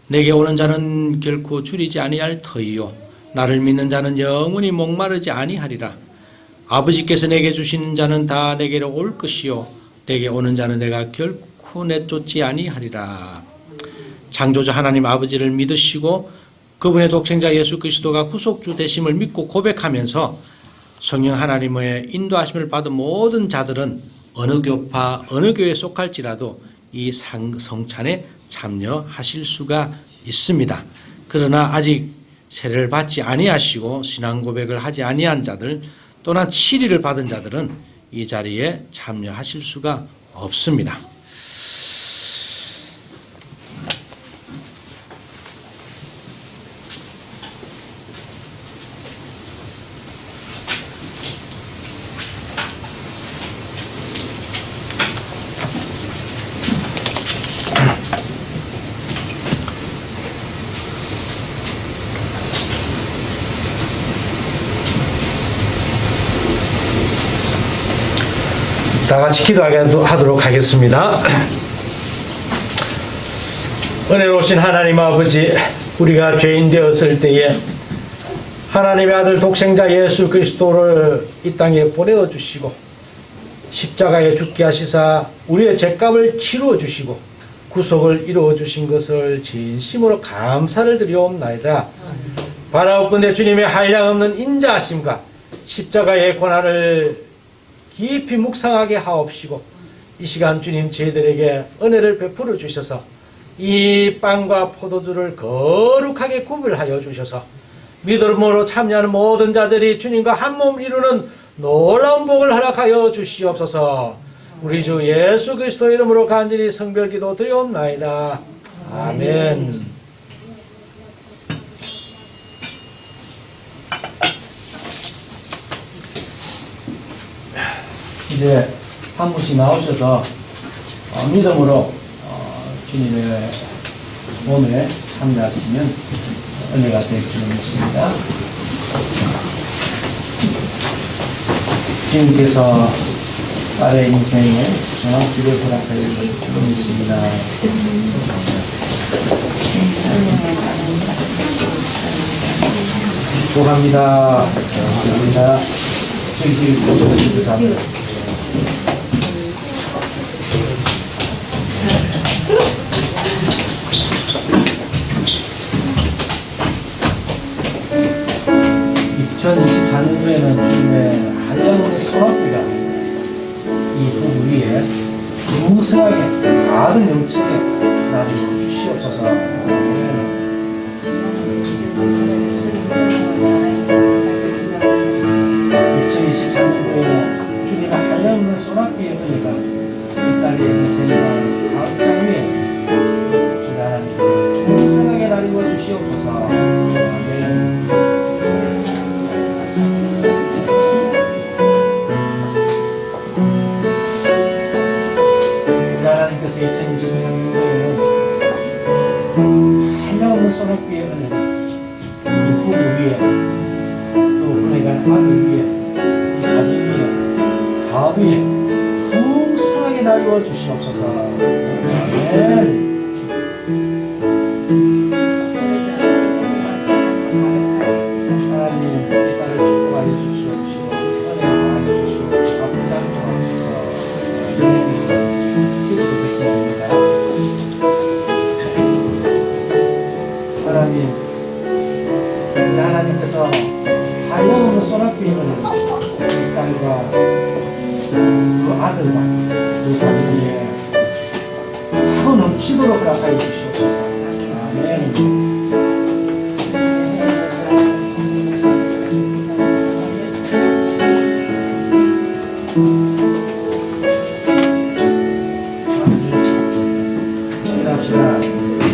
내게 오는 자는 결코 줄이지 아니할 터이요 나를 믿는 자는 영원히 목마르지 아니하리라. 아버지께서 내게 주시는 자는 다 내게로 올 것이요 내게 오는 자는 내가 결코 내쫓지 아니하리라. 창조주 하나님 아버지를 믿으시고 그분의 독생자 예수 그리스도가 구속주 되심을 믿고 고백하면서 성령 하나님의 인도하심을 받은 모든 자들은 어느 교파 어느 교회에 속할지라도 이 성찬에 참여하실 수가 있습니다. 그러나 아직 세례를 받지 아니하시고 신앙 고백을 하지 아니한 자들 또는 7일을 받은 자들은 이 자리에 참여하실 수가 없습니다. 다 같이 기도하도록 하겠습니다. 은혜로우신 하나님 아버지, 우리가 죄인 되었을 때에 하나님의 아들 독생자 예수 그리스도를 이 땅에 보내어 주시고 십자가에 죽게 하시사 우리의 죄값을 치루어 주시고 구속을 이루어 주신 것을 진심으로 감사를 드리옵나이다. 바라옵건대 주님의 한량없는 인자하심과 십자가의 고난을 깊이 묵상하게 하옵시고 이 시간 주님 저희들에게 은혜를 베풀어 주셔서 이 빵과 포도주를 거룩하게 구별하여 주셔서 믿음으로 참여하는 모든 자들이 주님과 한 몸을 이루는 놀라운 복을 허락하여 주시옵소서. 우리 주 예수 그리스도 이름으로 간절히 성별기도 드리옵나이다. 아멘. 이제 한 분씩 나오셔서 믿음으로 주님의 몸에 참여하시면 은혜가 될 줄 믿습니다. 주님께서 딸의 인생에 정확히를 허락하여 줄 믿습니다. 축복합니다. 감사합니다. 지금 위에 풍성하게 가득 넘치게 나누어 주시옵소서. 아멘. 2023년도에 주님의 한량없는 소낙비의 은혜가 이 딸의 재능과 사업장 위에 기다란 풍성하게 나누어 주시옵소서. 아멘. 하나님께서 2023년도에는 한량없는 소낙비의 은혜를 이 부부 위에 또 은혜가 아들 위에 이 가정 위에 사업 위에 풍성하게 나누어 주시옵소서. 아멘. 하나님 이 딸을 축복하여 주시옵시고 은혜 많이 주시옵시고 아픈 날 도와주소서. 기도드리겠습니다. 하나님, 하나님께서 한량없는 소낙비의 은혜를 딸과 그 아들과 그 가정에 차고 넘치도록 허락하여 주시옵소서. 아멘.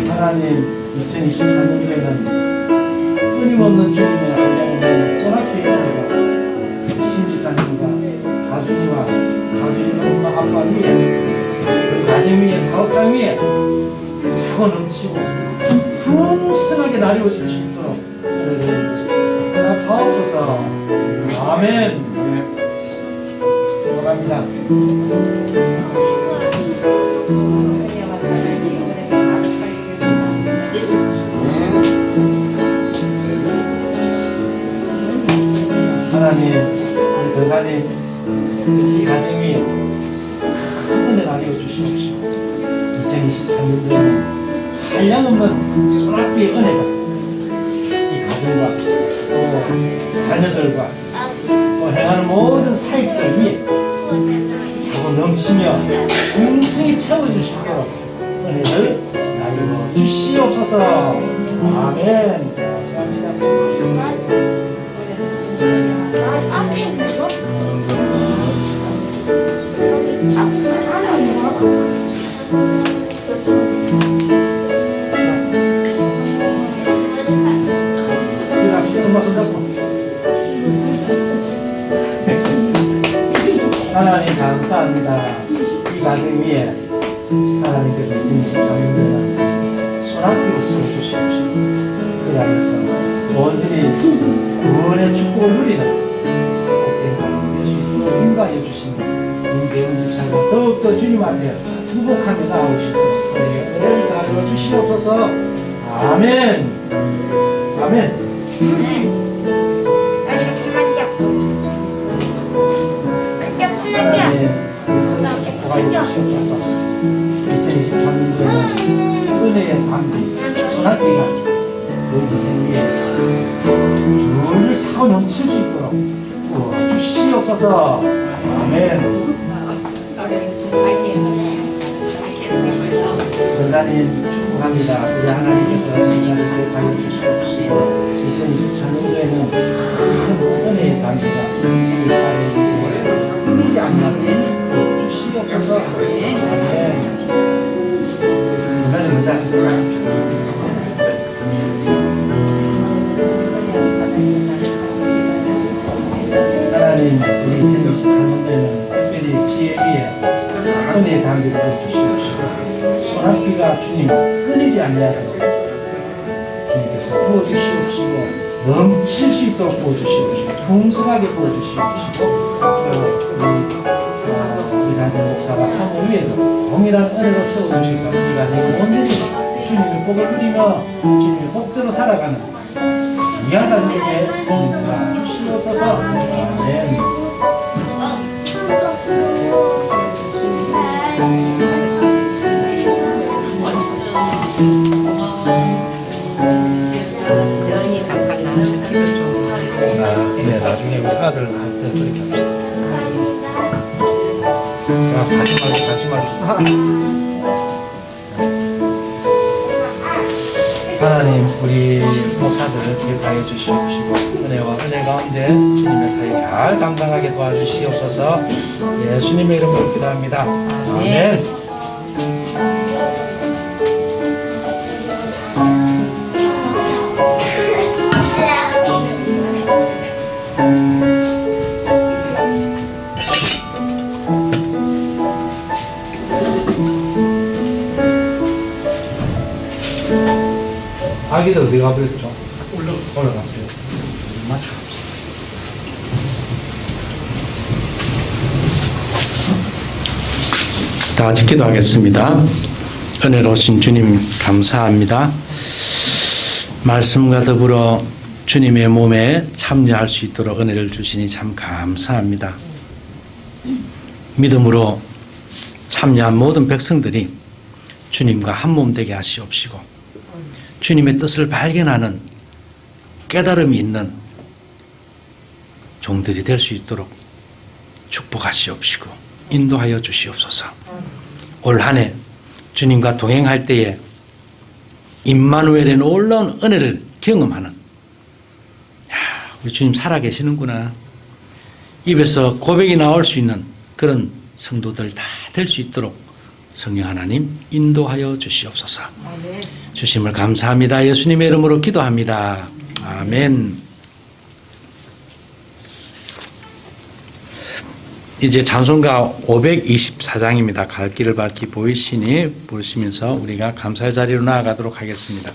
하나님, 2023년도에는 끊임없는 주님의 한량없는 소낙비의 은혜가 신지사님과 가주지와 가주의 엄마 아빠 위에 그 가정 위에 사업장 위에 차고 넘치고 풍성하게 나뉘어질 수 있도록 은혜를 사옵소서. 아멘. 감사합니다. 하나님, 우리 건강님 이 가정 위에 은혜 나누어 주시옵시고 2023년도에는 한량없는 소낙비의 은혜가 이 가정과 또 자녀들과 또 행하는 모든 사역들 위에 차고 넘치며 풍성히 채워주시도록 은혜를 나누어 주시옵소서. 아멘. 감사합니다. 하나님 감사합니다. 이 가정 위에 하나님께서 2023년도에는 소낙비를 채워주시옵시고 그 안에서 온전히 구원의 축복을 누리는 복된 가정 될수 있도록 인도하여 주시는 임대훈 집사가 더욱더 주님 앞에 후복하며 나오시고 은혜를 더하여 주시옵소서. 아멘. 아멘. 하나님, 우리 축복하여 주시옵소서. 2023년도에는 은혜의 밤비, 소낙비가 그 인생 위에 물을 차고 넘칠 수 있도록 주시옵소서. 아멘. 건강님 축복합니다. 우리 하나님께서 건강을 기억하여 주시옵시고 2023년도에는 큰 은혜의 밤비가 우리 딸의 인생에 끊이지 않게 주시옵소서. 아멘. 건강님 먼저 하십시오. 하나님, 우리 2023년도에는 특별히 지혜 위에 은혜의 담비를 주시옵시고 소낙비가 주님 끊이지 아니하도록 주님께서 부어주시옵시고 넘칠 수 있도록 부어주시옵시고 풍성하게 부어주시옵시고 우리 장전 목사와 사모 위에도 동일한 은혜로 채워주셔서 우리가 온전히 주님의 복을 누리며 주님의 복대로 살아가는 귀한 가정에게 주님께서 주시옵소서. 아멘. 연이 잠깐 나와서 기분 좀 네, 나중에 우리 아들한테 그렇게 합시다. 자, 하나님, 우리 목사들을 기억하여 주시옵시고 은혜와 은혜 가운데 주님의 사이 잘 감당하게 도와주시옵소서. 예수님의 이름으로 기도합니다. 아멘. 아기들 어디 가버렸죠? 올라갔어요. 맞춰. 다 같이 기도하겠습니다. 은혜로우신 주님 감사합니다. 말씀과 더불어 주님의 몸에 참여할 수 있도록 은혜를 주시니 참 감사합니다. 믿음으로 참여한 모든 백성들이 주님과 한 몸 되게 하시옵시고 주님의 뜻을 발견하는 깨달음이 있는 종들이 될 수 있도록 축복하시옵시고 인도하여 주시옵소서. 올 한 해 주님과 동행할 때에 임마누엘의 놀라운 은혜를 경험하는, 우리 주님 살아계시는구나, 입에서 고백이 나올 수 있는 그런 성도들 다 될 수 있도록 성령 하나님 인도하여 주시옵소서. 주심을 감사합니다. 예수님의 이름으로 기도합니다. 아멘. 이제 찬송가 524장입니다. 갈 길을 밝히 보이시니 부르시면서 우리가 감사의 자리로 나아가도록 하겠습니다.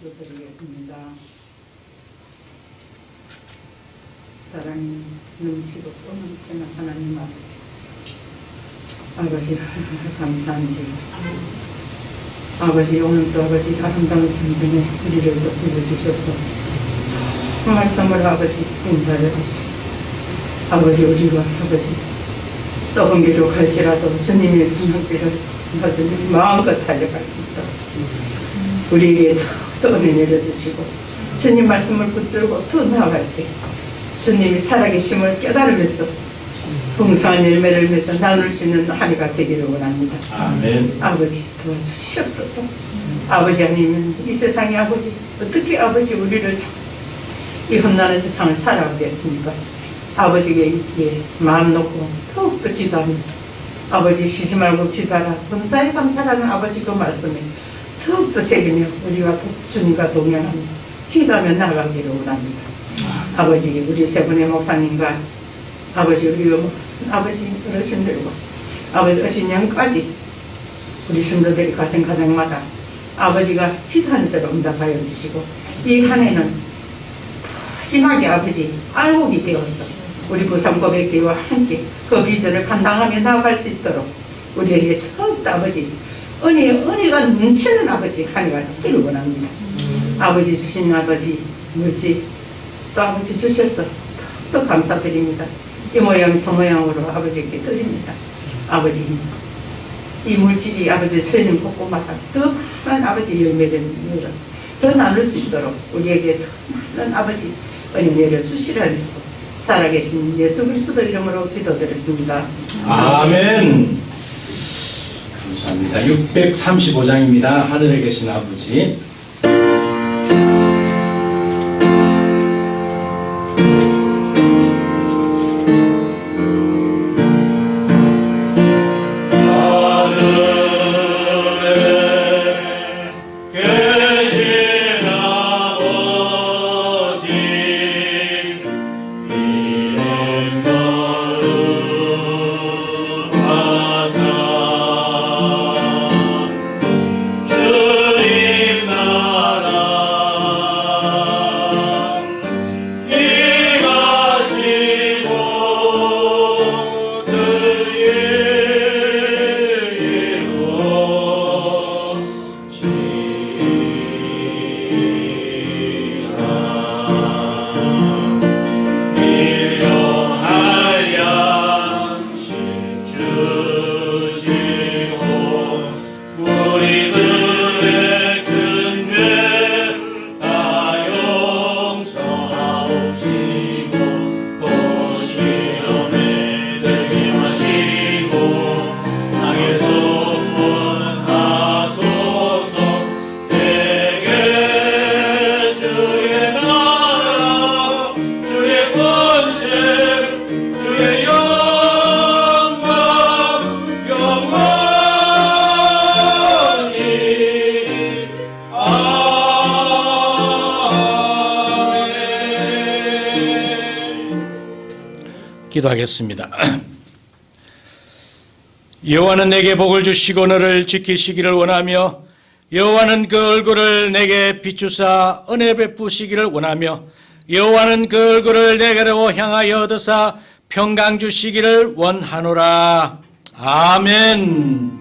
기도드리겠습니다. 사랑이 넘치고 또 넘치는 하나님 아버지, 감사합니다. 아버지, 오늘도 아버지 아름다운 성전에 우리를 또 불러주셔서 정말 선물 아버지 인도하여 주시고 아버지, 우리가 아버지 좁은 길로 갈지라도 주님의 순환길을 아버지 마음껏 달려갈 수 있도록 우리에게 더 은혜 내려주시고 주님 말씀을 붙들고 더 나아갈 때 주님이 살아계심을 깨달으면서 풍성한 열매를 맺어 나눌 수 있는 한 해가 되기를 원합니다. 아멘. 아버지 도와주시옵소서. 아버지 아니면 이 세상에 아버지 어떻게 아버지 우리를 이 험난한 세상을 살아오겠습니까? 아버지에게 마음 놓고 더욱더 기도합니다. 아버지 쉬지 말고 기도하라. 범사에 감사라는 아버지 그 말씀에 더욱더 새기며 우리가 주님과 동행하며 기도하며 나아가기를 원합니다. 아버지, 우리 세 분의 목사님과 아버지, 우리 아버지 어르신들과 아버지 어신양까지 우리 성도들이 가정마다 아버지가 기도하는 대로 응답하여 주시고 이 한 해는 심하게 아버지 알곡이 되었어. 우리 부산고백교회와 함께 그 비전을 감당하며 나아갈 수 있도록 우리에게 더욱더 아버지 은혜가 넘치는 아버지 한 해가 되기를 원합니다. 아버지 주신 아버지 물질 또 아버지 주셔서 더욱더 감사드립니다. 이 모양 저 모양으로 아버지께 드립니다. 아버지 이 물질이 아버지 서는 곳곳마다 더 많은 아버지 열매를 더 나눌 수 있도록 우리에게 더 많은 아버지 은혜 내려주시라는 살아계신 예수 그리스도 이름으로 기도드렸습니다. 아멘. 감사합니다. 635장입니다. 하늘에 계신 아버지. 기도하겠습니다. 여호와는 내게 복을 주시고 너를 지키시기를 원하며 여호와는 그 얼굴을 내게 비추사 은혜 베푸시기를 원하며 여호와는 그 얼굴을 내게로 향하여 드사 평강 주시기를 원하노라. 아멘.